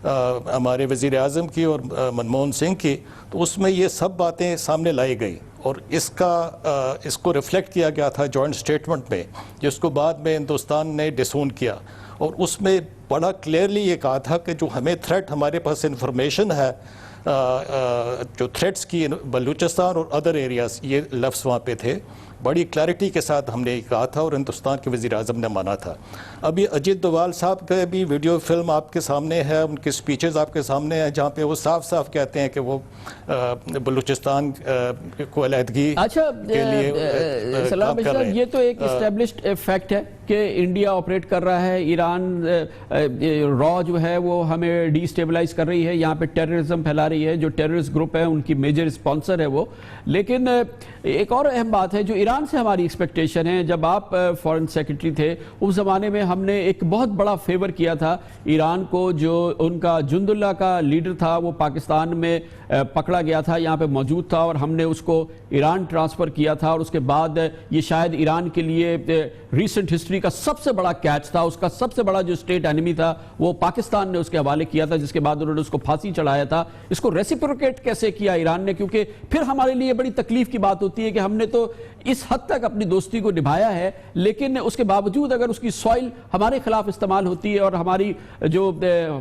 ہمارے وزیر اعظم کی اور منموہن سنگھ کی، تو اس میں یہ سب باتیں سامنے لائی گئی اور اس کو ریفلیکٹ کیا گیا تھا جوائنٹ اسٹیٹمنٹ میں، جس کو بعد میں ہندوستان نے ڈسون کیا، اور اس میں بڑا کلیئرلی یہ کہا تھا کہ جو ہمیں تھریٹ، ہمارے پاس انفارمیشن ہے جو تھریٹس کی بلوچستان اور ادر ایریاز، یہ لفظ وہاں پہ تھے، بڑی کلیئرٹی کے ساتھ ہم نے یہ کہا تھا اور ہندوستان کے وزیر اعظم نے مانا تھا۔ ابھی اجیت دوال صاحب کا بھی ویڈیو فلم آپ کے سامنے ہے، ان کے سپیچز آپ کے سامنے ہیں، جہاں پہ وہ صاف صاف کہتے ہیں کہ وہ بلوچستان کو علیحدگی کے لیے سلام کام کر رہے ہیں۔ یہ تو ایک اسٹیبلشڈ فیکٹ ہے کہ انڈیا آپریٹ کر رہا ہے، ایران را جو ہے وہ ہمیں ڈی اسٹیبلائز کر رہی ہے، یہاں پہ ٹیررزم پھیلا رہی ہے، جو ٹیررسٹ گروپ ہے ان کی میجر اسپانسر ہے وہ۔ لیکن ایک اور اہم بات ہے جو ایران سے ہماری ایکسپیکٹیشن ہے، جب آپ فارن سیکرٹری تھے اس زمانے میں ہم نے ایک بہت بڑا فیور کیا تھا ایران کو، جو ان کا جند اللہ کا لیڈر تھا وہ پاکستان میں پکڑا گیا تھا، یہاں پہ موجود تھا اور ہم نے اس کو ایران ٹرانسفر کیا تھا، اور اس کے بعد یہ شاید ایران کے لیے ریسنٹ ہسٹری کا سب سے بڑا کیچ تھا، اس کا سب سے بڑا جو اسٹیٹ اینیمی تھا وہ پاکستان نے اس کے حوالے کیا تھا، جس کے بعد انہوں نے اس کو پھانسی چڑھایا تھا۔ اس کو ریسیپروکیٹ کیسے کیا ایران نے؟ کیونکہ پھر ہمارے لیے بڑی تکلیف کی بات ہوتی ہے کہ ہم نے تو اس حد تک اپنی دوستی کو نبھایا ہے، لیکن اس کے باوجود اگر اس کی سوائل ہمارے خلاف استعمال ہوتی ہے اور ہماری جو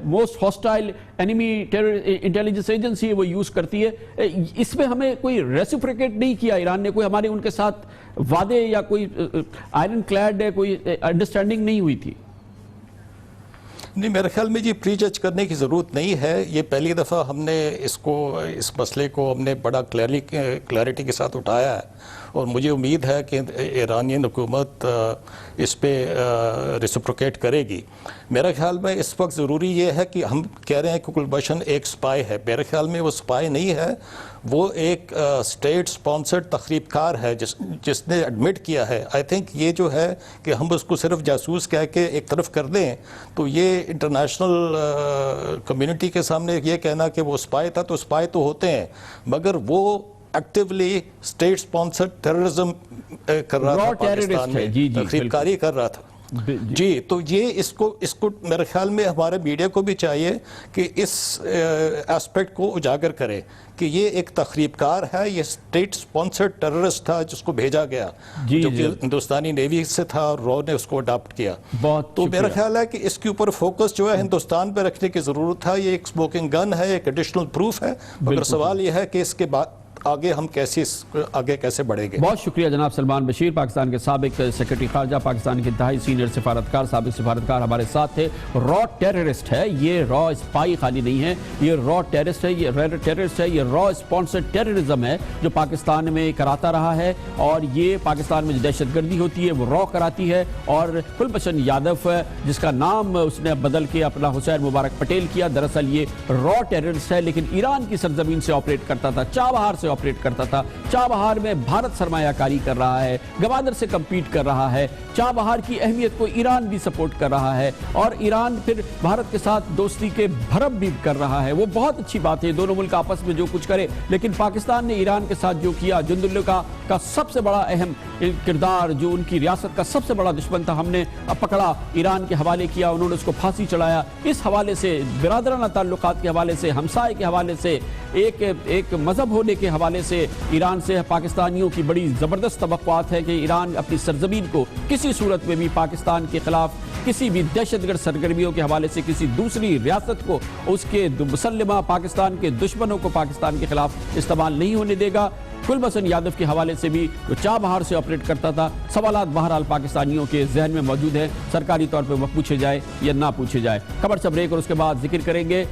most hostile enemy intelligence agency ہے وہ یوز کرتی ہے، اس میں ہمیں کوئی ریسیپروکیٹ نہیں کیا ایران نے، کوئی ہمارے ان کے ساتھ وعدے یا کوئی آئرن کلیڈ کوئی انڈرسٹینڈنگ نہیں ہوئی تھی۔ نہیں، میرے خیال میں یہ پری جج کرنے کی ضرورت نہیں ہے، یہ پہلی دفعہ ہم نے اس مسئلے کو ہم نے بڑا کلیئرٹی کے ساتھ اٹھایا ہے، اور مجھے امید ہے کہ ایرانین حکومت اس پہ ریسپروکیٹ کرے گی۔ میرے خیال میں اس وقت ضروری یہ ہے کہ ہم کہہ رہے ہیں کہ گلبشن ایک سپائی ہے، میرے خیال میں وہ سپائی نہیں ہے، وہ ایک اسٹیٹ سپانسرڈ تخریب کار ہے جس نے ایڈمٹ کیا ہے۔ آئی تھنک یہ جو ہے کہ ہم اس کو صرف جاسوس کہہ کے ایک طرف کر دیں تو یہ انٹرنیشنل کمیونٹی کے سامنے یہ کہنا کہ وہ سپائی تھا، تو سپائی تو ہوتے ہیں مگر وہ ایکٹیولی اسٹیٹ سپانسرڈ ٹیررزم کر رہا تھا پاکستان میں، تخریب کاری کر رہا تھا۔ جی، تو یہ اس کو میرے خیال میں ہمارے میڈیا کو بھی چاہیے کہ اس ایسپیکٹ کو اجاگر کرے کہ یہ ایک تخریب کار ہے، یہ اسٹیٹ سپانسرڈ ٹیررسٹ تھا جس کو بھیجا گیا، جو کہ ہندوستانی نیوی سے تھا اور رو نے اس کو اڈاپٹ کیا۔ تو میرا خیال ہے کہ اس کے اوپر فوکس جو ہے ہندوستان پہ رکھنے کی ضرورت ہے، یہ ایک اسموکنگ گن ہے، ایک ایڈیشنل پروف ہے، مگر سوال یہ ہے کہ اس کے بعد آگے ہم آگے کیسے بڑھیں گے۔ بہت شکریہ جناب سلمان بشیر، پاکستان کے سابق سیکرٹری خارجہ، پاکستان کے انتہائی سینئر سفارتکار، سابق سفارتکار ہمارے ساتھ تھے۔ را ٹیررسٹ ہے یہ، را اسپائی خالی نہیں ہے، یہ را ٹیررسٹ ہے، یہ را اسپانسرڈ ٹیررزم ہے جو پاکستان میں کراتا رہا ہے، اور یہ پاکستان میں جو دہشت گردی ہوتی ہے وہ را کراتی ہے۔ اور گلبشن یادو جس کا نام اس نے بدل کے اپنا حسین مبارک پٹیل کیا، دراصل یہ را ٹیررسٹ ہے، لیکن ایران کی سرزمین سے آپریٹ کرتا تھا، چابہار سے آپریٹ کرتا تھا۔ چابہار میں بھارت سرمایہ کاری کر رہا ہے، گوادر سے کمپیٹ کر رہا ہے، چابہار کی اہمیت کو ایران بھی سپورٹ کر رہا ہے، اور ایران پھر بھارت کے ساتھ دوستی کے بھرم بھی کر رہا ہے۔ وہ بہت اچھی بات ہے، دونوں ملک آپس میں جو کچھ کرے، لیکن پاکستان نے ایران کے ساتھ جو کیا، جند اللہ کا سب سے بڑا اہم کردار، جو ان کی ریاست کا سب سے بڑا دشمن تھا، ہم نے پکڑا، ایران کے حوالے کیا، انہوں نے اس کو پھانسی چڑھایا۔ اس حوالے سے، برادرانہ تعلقات کے حوالے سے، ہمسائے کے حوالے سے، ایک مذہب ہونے کے حوالے سے ایران سے پاکستانیوں کی بڑی زبردست توقعات ہے کہ ایران اپنی سرزمین کو کسی صورت میں بھی پاکستان کے خلاف کسی بھی دہشت گرد سرگرمیوں کے حوالے سے کسی دوسری ریاست کو، اس کے مسلمہ پاکستان کے دشمنوں کو پاکستان کے خلاف استعمال نہیں ہونے دے گا۔ گلبشن یادو کے حوالے سے بھی جو چابہار سے آپریٹ کرتا تھا، سوالات بہرحال پاکستانیوں کے ذہن میں موجود ہیں، سرکاری طور پہ وہ پوچھے جائے یا نہ پوچھے جائے۔ خبر سے بریک اور اس کے بعد ذکر کریں گے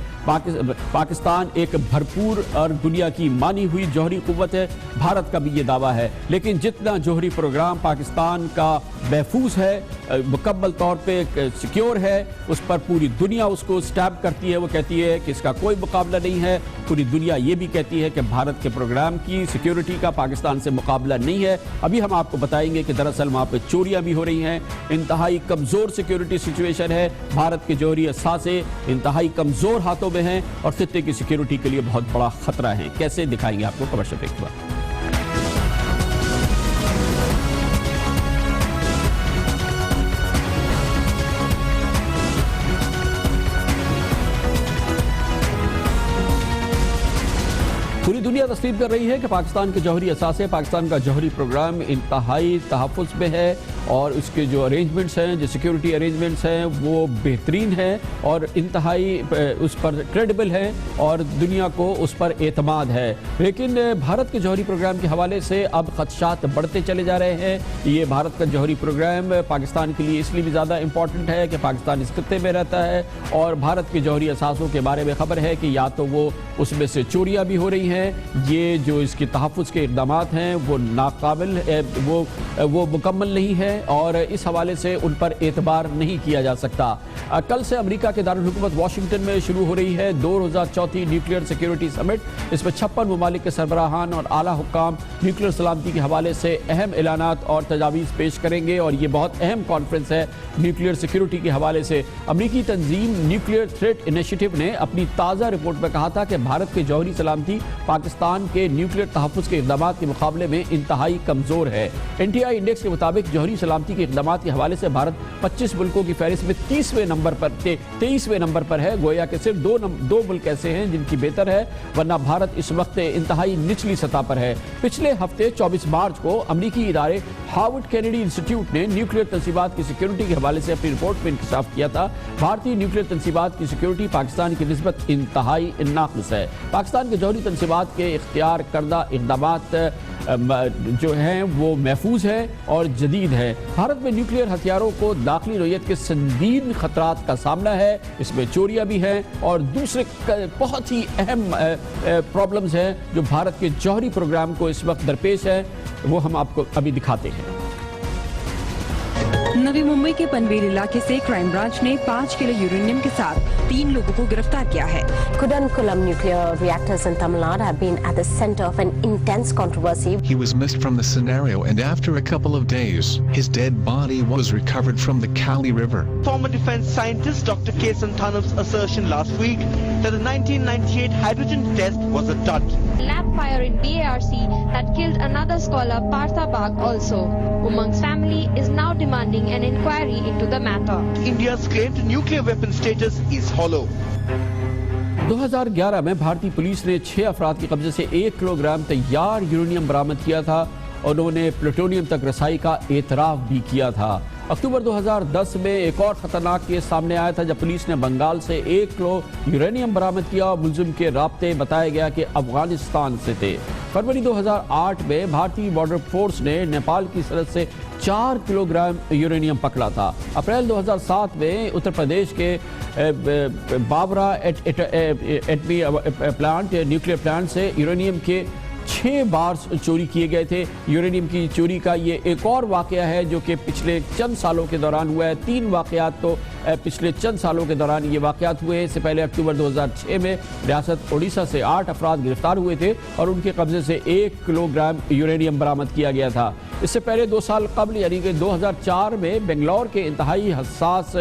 پاکستان ایک بھرپور اور دنیا کی مانی ہوئی جوہری قوت ہے، بھارت کا بھی یہ دعویٰ ہے، لیکن جتنا جوہری پروگرام پاکستان کا محفوظ ہے، مکمل طور پہ سیکیور ہے، اس پر پوری دنیا اس کو سٹیمپ کرتی ہے، وہ کہتی ہے کہ اس کا کوئی مقابلہ نہیں ہے۔ پوری دنیا یہ بھی کہتی ہے کہ بھارت کے پروگرام کی سیکیورٹی کا پاکستان سے مقابلہ نہیں ہے۔ ابھی ہم آپ کو بتائیں گے کہ دراصل وہاں پہ چوریاں بھی ہو رہی ہیں، انتہائی کمزور سیکیورٹی سچویشن ہے، بھارت کے جوہری اثاثے انتہائی کمزور ہاتھوں میں ہیں اور خطے کی سیکیورٹی کے لیے بہت بڑا خطرہ ہے۔ کیسے دکھائیں گے آپ کو خبر سے بریک کے بعد۔ انڈیا تسلیم کر رہی ہے کہ پاکستان کے جوہری اثاثے، پاکستان کا جوہری پروگرام انتہائی تحفظ میں ہے اور اس کے جو ارینجمنٹس ہیں، جو سیکیورٹی ارینجمنٹس ہیں وہ بہترین ہیں اور انتہائی اس پر کریڈیبل ہیں اور دنیا کو اس پر اعتماد ہے. لیکن بھارت کے جوہری پروگرام کے حوالے سے اب خدشات بڑھتے چلے جا رہے ہیں. یہ بھارت کا جوہری پروگرام پاکستان کے لیے اس لیے بھی زیادہ امپورٹنٹ ہے کہ پاکستان اس خطے میں رہتا ہے اور بھارت کے جوہری اثاثوں کے بارے میں خبر ہے کہ یا تو وہ اس میں سے چوریاں بھی ہو رہی ہیں، یہ جو اس کی تحفظ کے اقدامات ہیں وہ ناقابل وہ مکمل نہیں ہے اور اس حوالے سے ان پر اعتبار نہیں کیا جا سکتا. کل سے امریکہ کے دارالحکومت واشنگٹن میں شروع ہو رہی ہے 2034 نیوکلیئر سیکیورٹی سمٹ. اس میں 56 ممالک کے سربراہان اور اعلیٰ حکام نیوکلیئر سلامتی کے حوالے سے اہم اعلانات اور تجاویز پیش کریں گے اور یہ بہت اہم کانفرنس ہے نیوکلیئر سیکیورٹی کے حوالے سے. امریکی تنظیم نیوکلیئر تھریٹ انیشیٹو نے اپنی تازہ رپورٹ میں کہا تھا کہ بھارت کے جوہری سلامتی پاکستان کے نیوکلیئر تحفظ کے اقدامات کے مقابلے میں انتہائی کمزور ہے. NTI انڈیکس کے مطابق جوہری سلامتی کے اقدامات کے حوالے سے بھارت 25 ملکوں کی فہرست میں 23ویں نمبر پر ہے. گویا کہ صرف دو ملک ایسے ہیں جن کی بہتر ہے، ورنہ بھارت اس وقت انتہائی نچلی سطح پر ہے. پچھلے ہفتے 24 مارچ کو امریکی ادارے ہارورڈ کینیڈی انسٹیٹیوٹ نے نیوکلیئر تنصیبات کی سیکیورٹی کے حوالے سے اپنی رپورٹ میں انکشاف کیا تھا. بھارتی نیوکلیئر تنصیبات کی سیکیورٹی پاکستان کی نسبت انتہائی ناقص ہے. پاکستان کے جوہری تنصیبات کے اختیار کردہ اقدامات جو ہیں وہ محفوظ ہیں اور جدید ہیں. بھارت میں نیوکلیئر ہتھیاروں کو داخلی نوعیت کے سنگین خطرات کا سامنا ہے. اس میں چوریاں بھی ہیں اور دوسرے بہت ہی اہم پرابلمز ہیں جو بھارت کے جوہری پروگرام کو اس وقت درپیش ہے، وہ ہم آپ کو ابھی دکھاتے ہیں. نوی ممبئی کے پنویل علاقے سے کرائم برانچ نے 5 کلو یورینیم کے ساتھ 3 لوگوں کو گرفتار کیا ہے. Kudankulam nuclear reactors in Tamil Nadu have been at the center of an intense controversy. He was missed from the scenario and after a couple of days, his dead body was recovered from the Kali River. Former defense scientist Dr. K. Santhanam's assertion last week that the 1998 hydrogen test was a dud. Lab fire in BARC that killed another scholar, Partha Bag, also. Umang's family is now demanding an inquiry into the matter. India's claim to nuclear weapon status is hollow. 2011 میں بھارتی police نے 6 افراد کے قبضے سے 1 kilo gram تیار uranium برآمد کیا تھا اور انہوں نے پلوٹونیم تک رسائی کا اعتراف بھی کیا تھا. اکتوبر 2010 میں ایک اور خطرناک کیس سامنے آیا تھا جب پولیس نے بنگال سے 1 کلو یورینیم برآمد کیا اور ملزم کے رابطے بتایا گیا کہ افغانستان سے تھے. فروری 2008 میں بھارتی بارڈر فورس نے نیپال کی سرحد سے 4 کلو گرام یورینیم پکڑا تھا. اپریل 2007 میں اتر پردیش کے بابرا ایٹمی پلانٹ نیوکلیئر پلانٹ سے یورینیم کے 6 بار چوری کیے گئے تھے. یورینیم کی چوری کا یہ ایک اور واقعہ ہے جو کہ پچھلے چند سالوں کے دوران ہوا ہے. 3 واقعات تو پچھلے چند سالوں کے دوران یہ واقعات ہوئے ہیں. اس سے پہلے اکتوبر 2006 میں ریاست اڑیسہ سے 8 افراد گرفتار ہوئے تھے اور ان کے قبضے سے 1 کلو گرام یورینیم برآمد کیا گیا تھا. اس سے پہلے 2 سال قبل یعنی کہ 2004 میں بنگلور کے انتہائی حساس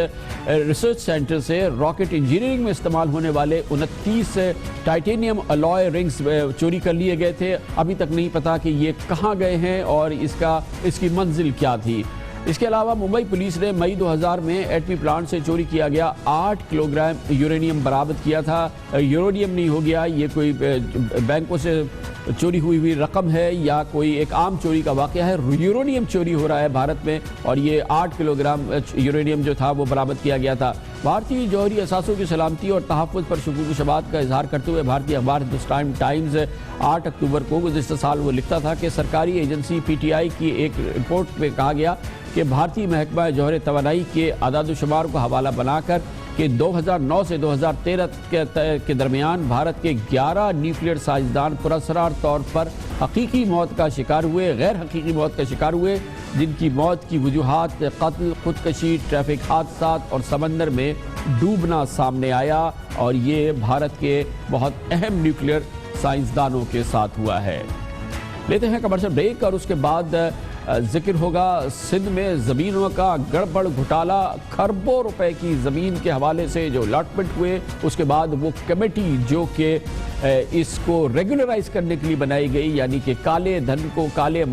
ریسرچ سینٹر سے راکٹ انجینئرنگ میں استعمال ہونے والے 29 ٹائٹینیم الوائے رنگز چوری کر لیے گئے تھے. ابھی تک نہیں پتا کہ یہ کہاں گئے ہیں اور اس کی منزل کیا تھی. اس کے علاوہ ممبئی پولیس نے مئی 2000 میں ایٹمی پلانٹ سے چوری کیا گیا 8 کلو گرام یورینیم برآمد کیا تھا. یورینیم نہیں ہو گیا، یہ کوئی بینکوں سے چوری ہوئی رقم ہے یا کوئی ایک عام چوری کا واقعہ ہے. یورینیم چوری ہو رہا ہے بھارت میں اور یہ 8 کلو گرام یورینیم جو تھا وہ برآمد کیا گیا تھا. بھارتی جوہری اثاثوں کی سلامتی اور تحفظ پر شکوک و شبہات کا اظہار کرتے ہوئے بھارتی اخبار ہندوستان ٹائمز 8 اکتوبر کو گزشتہ سال وہ لکھتا تھا کہ سرکاری ایجنسی PTI کی ایک رپورٹ میں کہا گیا کہ بھارتی محکمہ جوہر توانائی کے اعداد و شمار کو حوالہ بنا کر کہ 2009 سے 2013 کے درمیان بھارت کے 11 نیوکلیئر سائنسدان پراسرار طور پر حقیقی موت کا شکار ہوئے، غیر حقیقی موت کا شکار ہوئے، جن کی موت کی وجوہات قتل، خودکشی، ٹریفک حادثات اور سمندر میں ڈوبنا سامنے آیا اور یہ بھارت کے بہت اہم نیوکلیئر سائنسدانوں کے ساتھ ہوا ہے. لیتے ہیں کمرشل بریک اور اس کے بعد ذکر ہوگا سندھ میں زمینوں کا گڑبڑ گھوٹالہ. کھربوں روپے کی زمین کے حوالے سے جو الاٹمنٹ ہوئے اس کے بعد وہ کمیٹی جو کہ اس کو ریگولرائز کرنے کے لیے بنائی گئی، یعنی کہ کالے دھن کو، کالے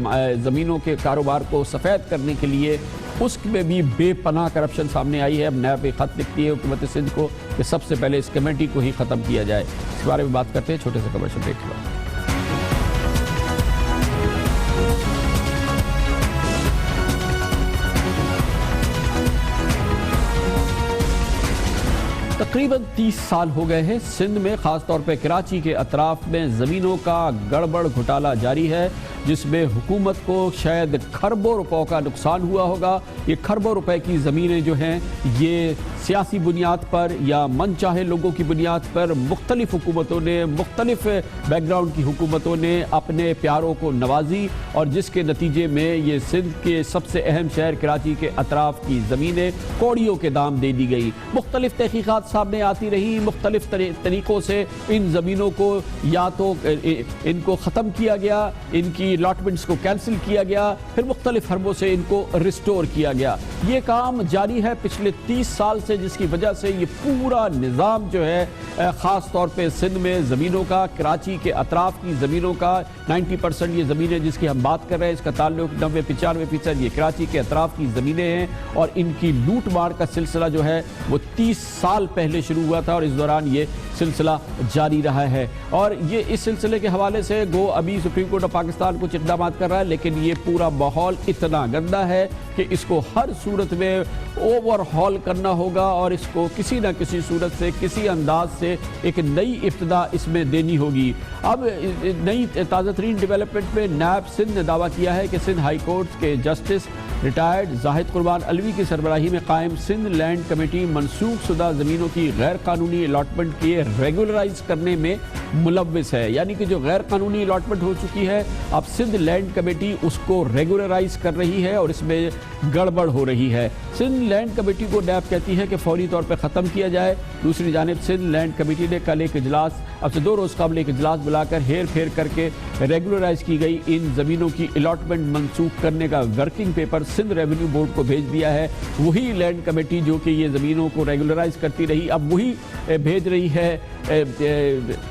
زمینوں کے کاروبار کو سفید کرنے کے لیے، اس میں بھی بے پناہ کرپشن سامنے آئی ہے. اب نیا پہ خط لکھتی ہے حکومت سندھ کو کہ سب سے پہلے اس کمیٹی کو ہی ختم کیا جائے. اس بارے میں بات کرتے ہیں چھوٹے سے کمرشل بریک کے بعد. تقریباً 30 سال ہو گئے ہیں سندھ میں خاص طور پہ کراچی کے اطراف میں زمینوں کا گڑبڑ گھوٹالہ جاری ہے، جس میں حکومت کو شاید کھربوں روپوں کا نقصان ہوا ہوگا۔ یہ کھربوں روپے کی زمینیں جو ہیں یہ سیاسی بنیاد پر یا من چاہے لوگوں کی بنیاد پر مختلف حکومتوں نے، مختلف بیک گراؤنڈ کی حکومتوں نے اپنے پیاروں کو نوازی، اور جس کے نتیجے میں یہ سندھ کے سب سے اہم شہر کراچی کے اطراف کی زمینیں کوڑیوں کے دام دے دی گئی۔ مختلف تحقیقات سامنے آتی رہی، مختلف طریقوں سے ان زمینوں کو یا تو ان کو ختم کیا گیا، ان کی الاٹمنٹس کو کینسل کیا گیا، پھر مختلف حربوں سے ان کو ریسٹور کیا گیا۔ یہ کام جاری ہے پچھلے 30 سال سے، جس کی وجہ سے یہ پورا نظام جو ہے خاص طور پہ سندھ میں زمینوں کا، کراچی کے اطراف کی زمینوں کا 90% یہ زمینیں جس کی ہم بات کر رہے ہیں، اس کا تعلق 90-95% یہ کراچی کے اطراف کی زمینیں ہیں، اور ان کی لوٹ مار کا سلسلہ جو ہے وہ 30 سال پہلے شروع ہوا تھا، اور اس دوران یہ سلسلہ جاری رہا ہے۔ اور یہ اس سلسلے کے حوالے سے گو ابھی سپریم کورٹ آف پاکستان کچھ اقدامات کر رہا ہے، لیکن یہ پورا ماحول اتنا گندا ہے کہ اس کو ہر صورت میں اوور ہال کرنا ہوگا، اور اس کو کسی نہ کسی صورت سے، کسی انداز سے ایک نئی ابتدا اس میں دینی ہوگی۔ اب نئی تازہ ترین ڈیولپمنٹ میں نیب سندھ نے دعویٰ کیا ہے کہ سندھ ہائی کورٹ کے جسٹس ریٹائرڈ زاہد قربان علوی کی سربراہی میں قائم سندھ لینڈ کمیٹی منسوخ شدہ زمینوں کی غیر قانونی الاٹمنٹ کے ریگولرائز کرنے میں ملوث ہے، یعنی کہ جو غیر قانونی الاٹمنٹ ہو چکی ہے اب سندھ لینڈ کمیٹی اس کو ریگولرائز کر رہی ہے، اور اس میں گڑبڑ ہو رہی ہے۔ سندھ لینڈ کمیٹی کو نیب کہتی ہے کہ فوری طور پر ختم کیا جائے۔ دوسری جانب سندھ لینڈ کمیٹی نے کل ایک اجلاس، اب سے 2 روز قبل ایک اجلاس بلا کر ہیر پھیر کر کے ریگولرائز کی گئی ان زمینوں کی الاٹمنٹ منسوخ کرنے کا working paper Sindh revenue board کو بھیج دیا ہے۔ وہی لینڈ کمیٹی جو کہ یہ زمینوں کو ریگولرائز کرتی رہی، اب وہی بھیج رہی ہے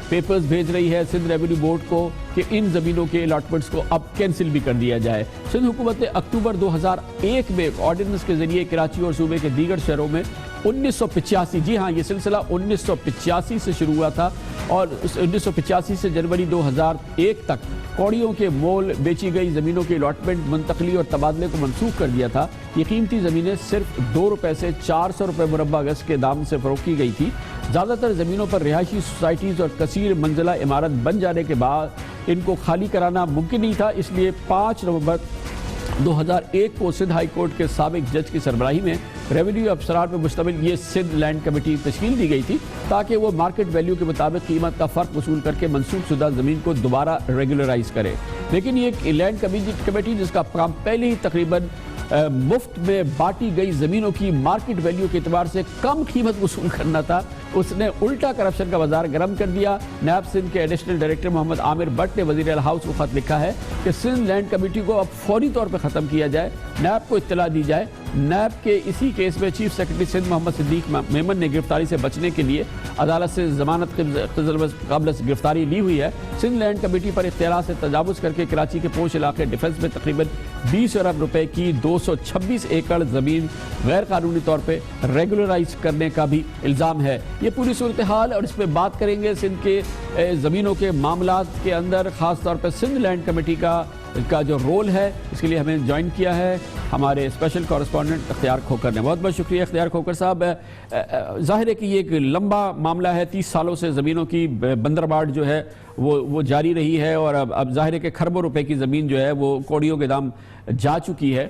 پیپرز بھیج رہی ہے سندھ ریونیو بورڈ کو کہ ان زمینوں کے الاٹمنٹس کو اب کینسل بھی کر دیا جائے۔ سندھ حکومت نے اکتوبر 2001 میں آرڈیننس کے ذریعے کراچی اور صوبے کے دیگر شہروں میں 1985، جی ہاں یہ سلسلہ 1985 سے شروع ہوا تھا، اور 1985 سے جنوری 2001 تک کوڑیوں کے مول بیچی گئی زمینوں کے الاٹمنٹ، منتقلی اور تبادلے کو منسوخ کر دیا تھا۔ یہ قیمتی زمینیں صرف 2 روپے سے 400 روپے مربع گز کے دام سے فروخت کی گئی تھی۔ زیادہ تر زمینوں پر رہائشی سوسائٹیز اور کثیر منزلہ عمارت بن جانے کے بعد ان کو خالی کرانا ممکن نہیں تھا، اس لیے 5 نومبر 2001 کو سندھ ہائی کورٹ کے سابق جج کی سربراہی میں ریونیو افسران پر مشتمل یہ سندھ لینڈ کمیٹی تشکیل دی گئی تھی، تاکہ وہ مارکیٹ ویلیو کے مطابق قیمت کا فرق وصول کر کے منسوخ شدہ زمین کو دوبارہ ریگولرائز کرے۔ لیکن یہ لینڈ کمیٹی جس کا کام پہلے ہی تقریباً مفت میں بانٹی گئی زمینوں کی مارکیٹ ویلیو کے اعتبار سے کم قیمت وصول کرنا تھا، اس نے الٹا کرپشن کا بازار گرم کر دیا۔ نیب سندھ کے ایڈیشنل ڈائریکٹر محمد عامر بٹ نے وزیر اعلیٰ ہاؤس کو خط لکھا ہے کہ سندھ لینڈ کمیٹی کو اب فوری طور پر ختم کیا جائے، نیب کو اطلاع دی جائے۔ نیب کے اسی کیس میں چیف سیکرٹری سندھ محمد صدیق میمن نے گرفتاری سے بچنے کے لیے عدالت سے ضمانت قبل گرفتاری لی ہوئی ہے۔ سندھ لینڈ کمیٹی پر اختیارات سے تجاوز کر کے کراچی کے پوش علاقے ڈیفنس میں تقریباً 20 ارب روپے کی 226 ایکڑ زمین غیر قانونی طور پہ ریگولرائز کرنے کا بھی الزام ہے۔ یہ پوری صورتحال، اور اس پہ بات کریں گے سندھ کے زمینوں کے معاملات کے اندر، خاص طور پہ سندھ لینڈ کمیٹی کا جو رول ہے، اس کے لیے ہمیں جوائن کیا ہے ہمارے اسپیشل کورسپونڈنٹ اختیار کھوکر نے۔ بہت بہت شکریہ اختیار کھوکر صاحب۔ ظاہر ہے کہ یہ ایک لمبا معاملہ ہے، 30 سالوں سے زمینوں کی بندرباڑ جو ہے وہ جاری رہی ہے، اور اب ظاہر ہے کہ کھربوں روپے کی زمین جو ہے وہ کوڑیوں کے دام جا چکی ہے۔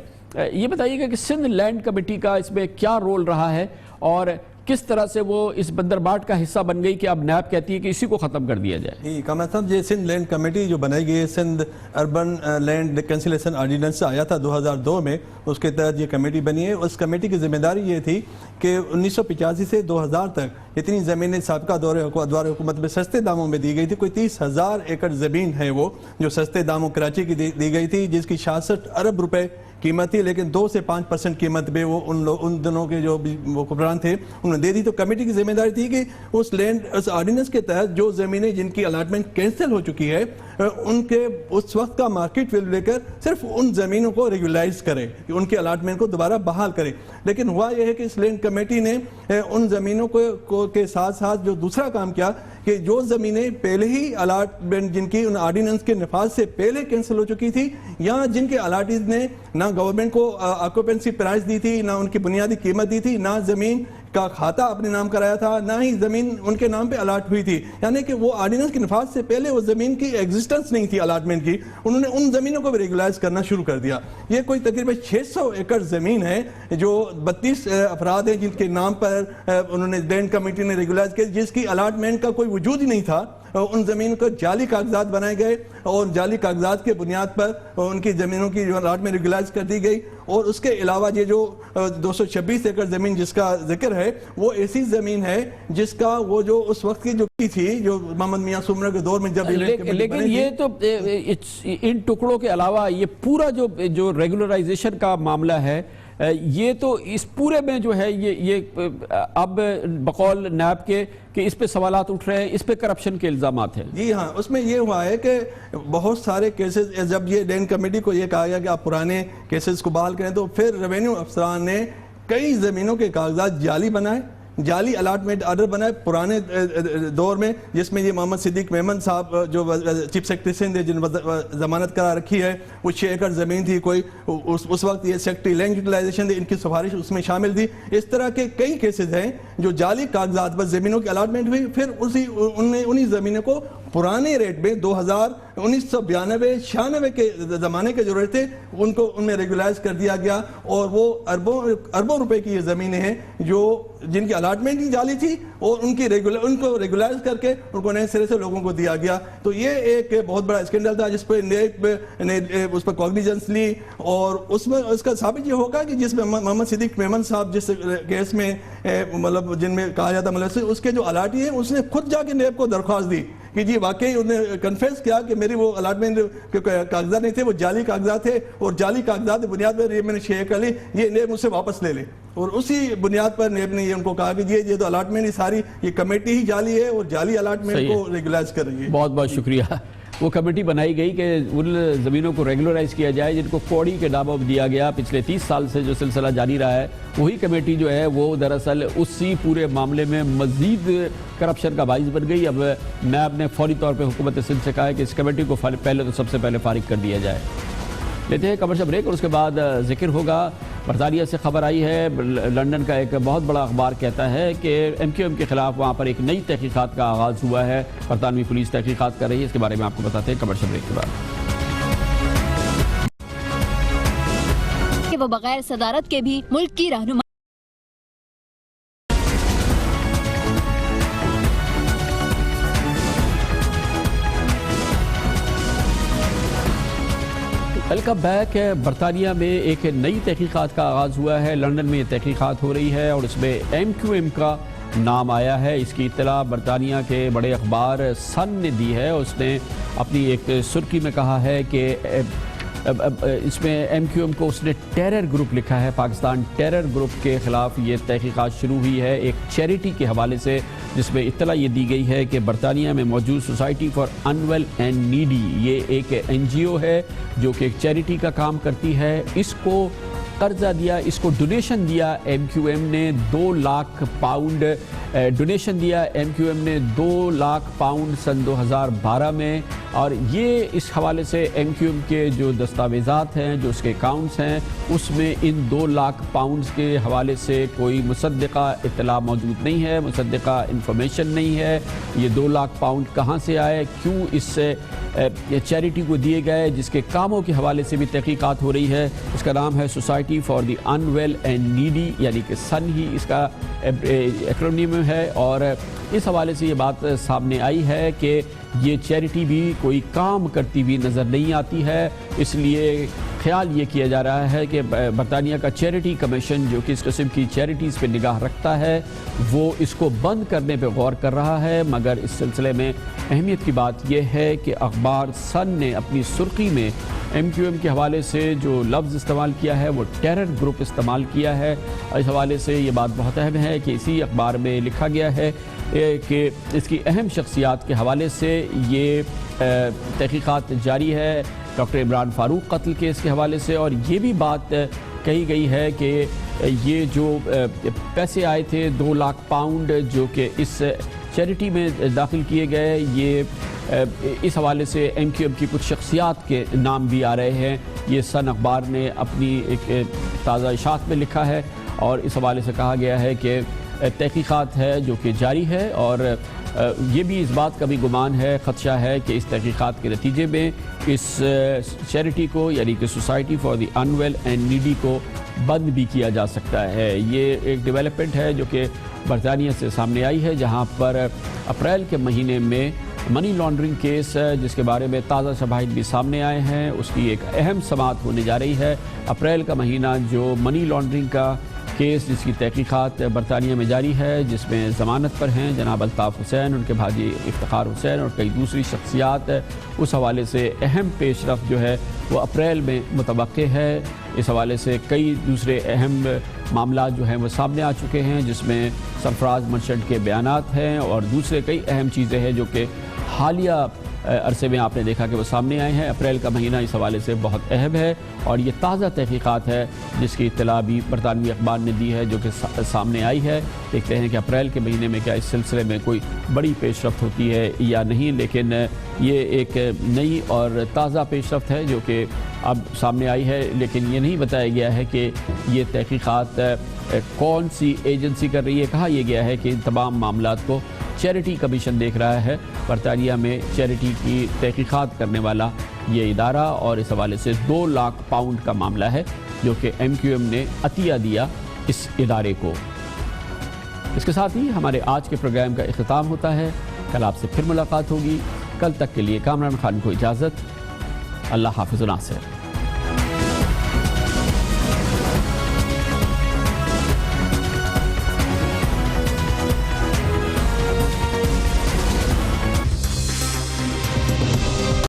یہ بتائیے گا کہ سندھ لینڈ کمیٹی کا اس میں کیا رول رہا ہے، اور کس طرح سے وہ اس بندرباٹ کا حصہ بن گئی کہ اب نیب کہتی ہے کہ اسی کو ختم کر دیا جائے؟ کامران صاحب، یہ سندھ لینڈ کمیٹی جو بنائی گئی ہے Sindh urban land cancellation ordinance آیا تھا 2002 میں، اس کے تحت یہ کمیٹی بنی ہے۔ اس کمیٹی کی ذمہ داری یہ تھی کہ 1985 سے 2000 تک اتنی زمینیں سابقہ دور حکومت میں سستے داموں میں دی گئی تھی، کوئی 30,000 ایکڑ زمین ہے وہ جو سستے داموں کراچی کی دی گئی تھی، جس کی 66 ارب روپے قیمت تھی، لیکن 2 سے 5% قیمت پہ وہ ان دنوں کے جو حکمران تھے انہوں نے دے دی۔ تو کمیٹی کی ذمہ داری تھی کہ اس آرڈیننس کے تحت جو زمینیں جن کی الاٹمنٹ کینسل ہو چکی ہے ان کے اس وقت کا مارکیٹ ویلیو لے کر صرف ان زمینوں کو ریگولائز کرے، ان کے الاٹمنٹ کو دوبارہ بحال کرے۔ لیکن ہوا یہ ہے کہ اس لینڈ کمیٹی نے ان زمینوں کے ساتھ ساتھ جو دوسرا کام کیا کہ جو زمینیں پہلے ہی الاٹمنٹ جن کی ان آرڈیننس کے نفاذ سے پہلے کینسل ہو چکی تھی، یا جن کے الاٹیز نے نہ گورنمنٹ کو آکوپنسی پرائز دی تھی، نہ ان کی بنیادی قیمت دی تھی، نہ زمین کا کھاتہ اپنے نام کرایا تھا، نہ ہی زمین ان کے نام پہ الاٹ ہوئی تھی. یعنی کہ وہ آرڈیننس کے نفاذ سے پہلے وہ زمین کی ایگزسٹنس نہیں تھی الاٹمنٹ کی. انہوں نے ان زمینوں کو بھی ریگولائز کرنا شروع کر دیا. یہ کوئی تقریباً 600 ایکڑ زمین ہے جو 32 افراد ہیں جن کے نام پر انہوں نے لینڈ کمیٹی نے ریگولائز کیا، جس کی الاٹمنٹ کا کوئی وجود ہی نہیں تھا. ان زمین کو جعلی کاغذات بنائے گئے اور جعلی کاغذات کے بنیاد پر ان کی زمینوں کی الاٹمنٹ ریگولائز کر دی گئی. اور اس کے علاوہ یہ جو 226 ایکڑ زمین جس کا ذکر ہے وہ ایسی زمین ہے جس کا وہ جو اس وقت کی جو تھی جو محمد میاں سومرہ کے دور میں جب لیکن یہ تو ان ٹکڑوں کے علاوہ یہ پورا جو ریگولرائزیشن کا معاملہ ہے یہ تو اس پورے میں جو ہے یہ اب بقول نیب کے کہ اس پہ سوالات اٹھ رہے ہیں، اس پہ کرپشن کے الزامات ہیں. جی ہاں، اس میں یہ ہوا ہے کہ بہت سارے کیسز جب یہ لینڈ کمیٹی کو یہ کہا گیا کہ آپ پرانے کیسز کو بحال کریں تو پھر ریونیو افسران نے کئی زمینوں کے کاغذات جعلی بنائے، جعلی الاٹمنٹ آرڈر بنائے پرانے دور میں، جس میں یہ محمد صدیق میمن صاحب جو چیف سیکرٹری سندھ جن ضمانت کرا رکھی ہے، وہ 6 ایکڑ زمین تھی، کوئی اس وقت یہ سیکرٹری لینڈ یوٹیلائزیشن ان کی سفارش اس میں شامل تھی. اس طرح کے کئی کیسز ہیں جو جعلی کاغذات پر زمینوں کی الاٹمنٹ ہوئی، پھر انہی زمینوں کو پرانے ریٹ میں 1992-96 کے زمانے کے جو ریٹ تھے ان میں ریگولائز کر دیا گیا. اور وہ اربوں روپے کی یہ زمینیں ہیں جو جن کی الاٹمنٹ ہی جعلی تھی اور ان کو ریگولائز کر کے ان کو نئے سرے سے لوگوں کو دیا گیا. تو یہ ایک بہت بڑا اسکینڈل تھا جس پہ نیب نے اس پر کوگنیجنس لی. اور اس میں اس کا ثابت یہ ہوگا کہ جس میں محمد صدیق میمن صاحب جس کیس میں مطلب جن میں کہا جاتا مطلب اس کے جو الاٹی ہیں اس نے خود جا کے نیب کو درخواست دی کہ جی واقعی انہوں نے کنفیس کیا کہ میری وہ الاٹمنٹ کے کاغذات نہیں تھے، وہ جعلی کاغذات تھے اور جعلی کاغذات کی بنیاد پر یہ میں نے 6 ایکڑ لی، یہ نیب مجھ سے واپس لے لے. اور اسی بنیاد پر نیب نے یہ ان کو کہا کہ یہ تو الاٹمنٹ ہی ساری یہ کمیٹی ہی جعلی ہے اور جعلی الاٹمنٹ کو ریگولائز کر رہی ہے. بہت بہت شکریہ. وہ کمیٹی بنائی گئی کہ ان زمینوں کو ریگولرائز کیا جائے جن کو کوڑی کے نام دیا گیا. پچھلے 30 سال سے جو سلسلہ جاری رہا ہے وہی کمیٹی جو ہے وہ دراصل اسی پورے معاملے میں مزید کرپشن کا باعث بن گئی. اب نیب نے فوری طور پہ حکومت سندھ سے کہا ہے کہ اس کمیٹی کو پہلے تو سب سے پہلے فارغ کر دیا جائے. لیتے ہیں کمرشل بریک اور اس کے بعد ذکر ہوگا. برطانیہ سے خبر آئی ہے، لندن کا ایک بہت بڑا اخبار کہتا ہے کہ ایم کیو ایم کے خلاف وہاں پر ایک نئی تحقیقات کا آغاز ہوا ہے. برطانوی پولیس تحقیقات کر رہی ہے، اس کے بارے میں آپ کو بتاتے ہیں کمرشل بریک کے بعد. کہ وہ بغیر صدارت کے بھی ملک کی رہنمائی ویلکم بیک. برطانیہ میں ایک نئی تحقیقات کا آغاز ہوا ہے. لندن میں یہ تحقیقات ہو رہی ہے اور اس میں ایم کیو ایم کا نام آیا ہے. اس کی اطلاع برطانیہ کے بڑے اخبار سن نے دی ہے. اس نے اپنی ایک سرخی میں کہا ہے کہ اس میں ایم کیو ایم کو اس نے ٹیرر گروپ لکھا ہے. پاکستان ٹیرر گروپ کے خلاف یہ تحقیقات شروع ہوئی ہے ایک چیریٹی کے حوالے سے، جس میں اطلاع یہ دی گئی ہے کہ برطانیہ میں موجود society for unwell and needy یہ ایک این جی او ہے جو کہ ایک چیریٹی کا کام کرتی ہے. اس کو قرضہ دیا، اس کو ڈونیشن دیا ایم کیو ایم نے 2 لاکھ پاؤنڈ ڈونیشن دیا ایم کیو ایم نے 2 لاکھ پاؤنڈ سن 2012 میں. اور یہ اس حوالے سے ایم کیو ایم کے جو دستاویزات ہیں، جو اس کے اکاؤنٹس ہیں، اس میں ان 2 لاکھ پاؤنڈز کے حوالے سے کوئی مصدقہ اطلاع موجود نہیں ہے، مصدقہ انفارمیشن نہیں ہے. یہ 2 لاکھ پاؤنڈ کہاں سے آئے، کیوں اس چیریٹی کو دیے گئے، جس کے کاموں کے حوالے سے بھی تحقیقات ہو رہی ہے. اس کا نام ہے society for the unwell and needy, یعنی کہ سن ہی اس کا ایکرونیم ہے. اور اس حوالے سے یہ بات سامنے آئی ہے کہ یہ چیریٹی بھی کوئی کام کرتی ہوئی نظر نہیں آتی ہے. اس لیے خیال یہ کیا جا رہا ہے کہ برطانیہ کا چیریٹی کمیشن جو کہ اس قسم کی چیریٹیز پہ نگاہ رکھتا ہے وہ اس کو بند کرنے پہ غور کر رہا ہے. مگر اس سلسلے میں اہمیت کی بات یہ ہے کہ اخبار سن نے اپنی سرخی میں ایم کیو ایم کے حوالے سے جو لفظ استعمال کیا ہے وہ ٹیرر گروپ استعمال کیا ہے. اس حوالے سے یہ بات بہت اہم ہے کہ اسی اخبار میں لکھا گیا ہے کہ اس کی اہم شخصیات کے حوالے سے یہ تحقیقات جاری ہے. ڈاکٹر عمران فاروق قتل کیس کے حوالے سے، اور یہ بھی بات کہی گئی ہے کہ یہ جو پیسے آئے تھے 2 لاکھ پاؤنڈ جو کہ اس چیریٹی میں داخل کیے گئے، یہ اس حوالے سے ایم کیو ایم کی کچھ شخصیات کے نام بھی آ رہے ہیں. یہ سن اخبار نے اپنی ایک تازہ اشاعت میں لکھا ہے اور اس حوالے سے کہا گیا ہے کہ تحقیقات ہے جو کہ جاری ہے، اور یہ بھی اس بات کا بھی گمان ہے، خدشہ ہے کہ اس تحقیقات کے نتیجے میں اس چیریٹی کو یعنی کہ society for the unwell and needy کو بند بھی کیا جا سکتا ہے۔ یہ ایک ڈیولپمنٹ ہے جو کہ برطانیہ سے سامنے آئی ہے، جہاں پر اپریل کے مہینے میں منی لانڈرنگ کیس جس کے بارے میں تازہ شواہد بھی سامنے آئے ہیں، اس کی ایک اہم سماعت ہونے جا رہی ہے۔ اپریل کا مہینہ جو منی لانڈرنگ کا کیس جس کی تحقیقات برطانیہ میں جاری ہے، جس میں ضمانت پر ہیں جناب الطاف حسین، ان کے بھائی افتخار حسین اور کئی دوسری شخصیات، اس حوالے سے اہم پیش رفت جو ہے وہ اپریل میں متوقع ہے۔ اس حوالے سے کئی دوسرے اہم معاملات جو ہیں وہ سامنے آ چکے ہیں، جس میں سرفراز مرچنٹ کے بیانات ہیں اور دوسرے کئی اہم چیزیں ہیں جو کہ حالیہ عرصے میں آپ نے دیکھا کہ وہ سامنے آئے ہیں۔ اپریل کا مہینہ اس حوالے سے بہت اہم ہے، اور یہ تازہ تحقیقات ہے جس کی اطلاع بھی برطانوی اخبار نے دی ہے جو کہ سامنے آئی ہے۔ دیکھتے ہیں کہ اپریل کے مہینے میں کیا اس سلسلے میں کوئی بڑی پیش رفت ہوتی ہے یا نہیں، لیکن یہ ایک نئی اور تازہ پیش رفت ہے جو کہ اب سامنے آئی ہے، لیکن یہ نہیں بتایا گیا ہے کہ یہ تحقیقات کون سی ایجنسی کر رہی ہے۔ کہا یہ گیا ہے کہ ان تمام معاملات کو چیریٹی کمیشن دیکھ رہا ہے، برطانیہ میں چیریٹی کی تحقیقات کرنے والا یہ ادارہ، اور اس حوالے سے 2 لاکھ پاؤنڈ کا معاملہ ہے جو کہ MQM نے عطیہ دیا اس ادارے کو۔ اس کے ساتھ ہی ہمارے آج کے پروگرام کا اختتام ہوتا ہے۔ کل آپ سے پھر ملاقات ہوگی۔ کل تک کے لیے کامران خان کو اجازت۔ اللہ حافظ و ناصر۔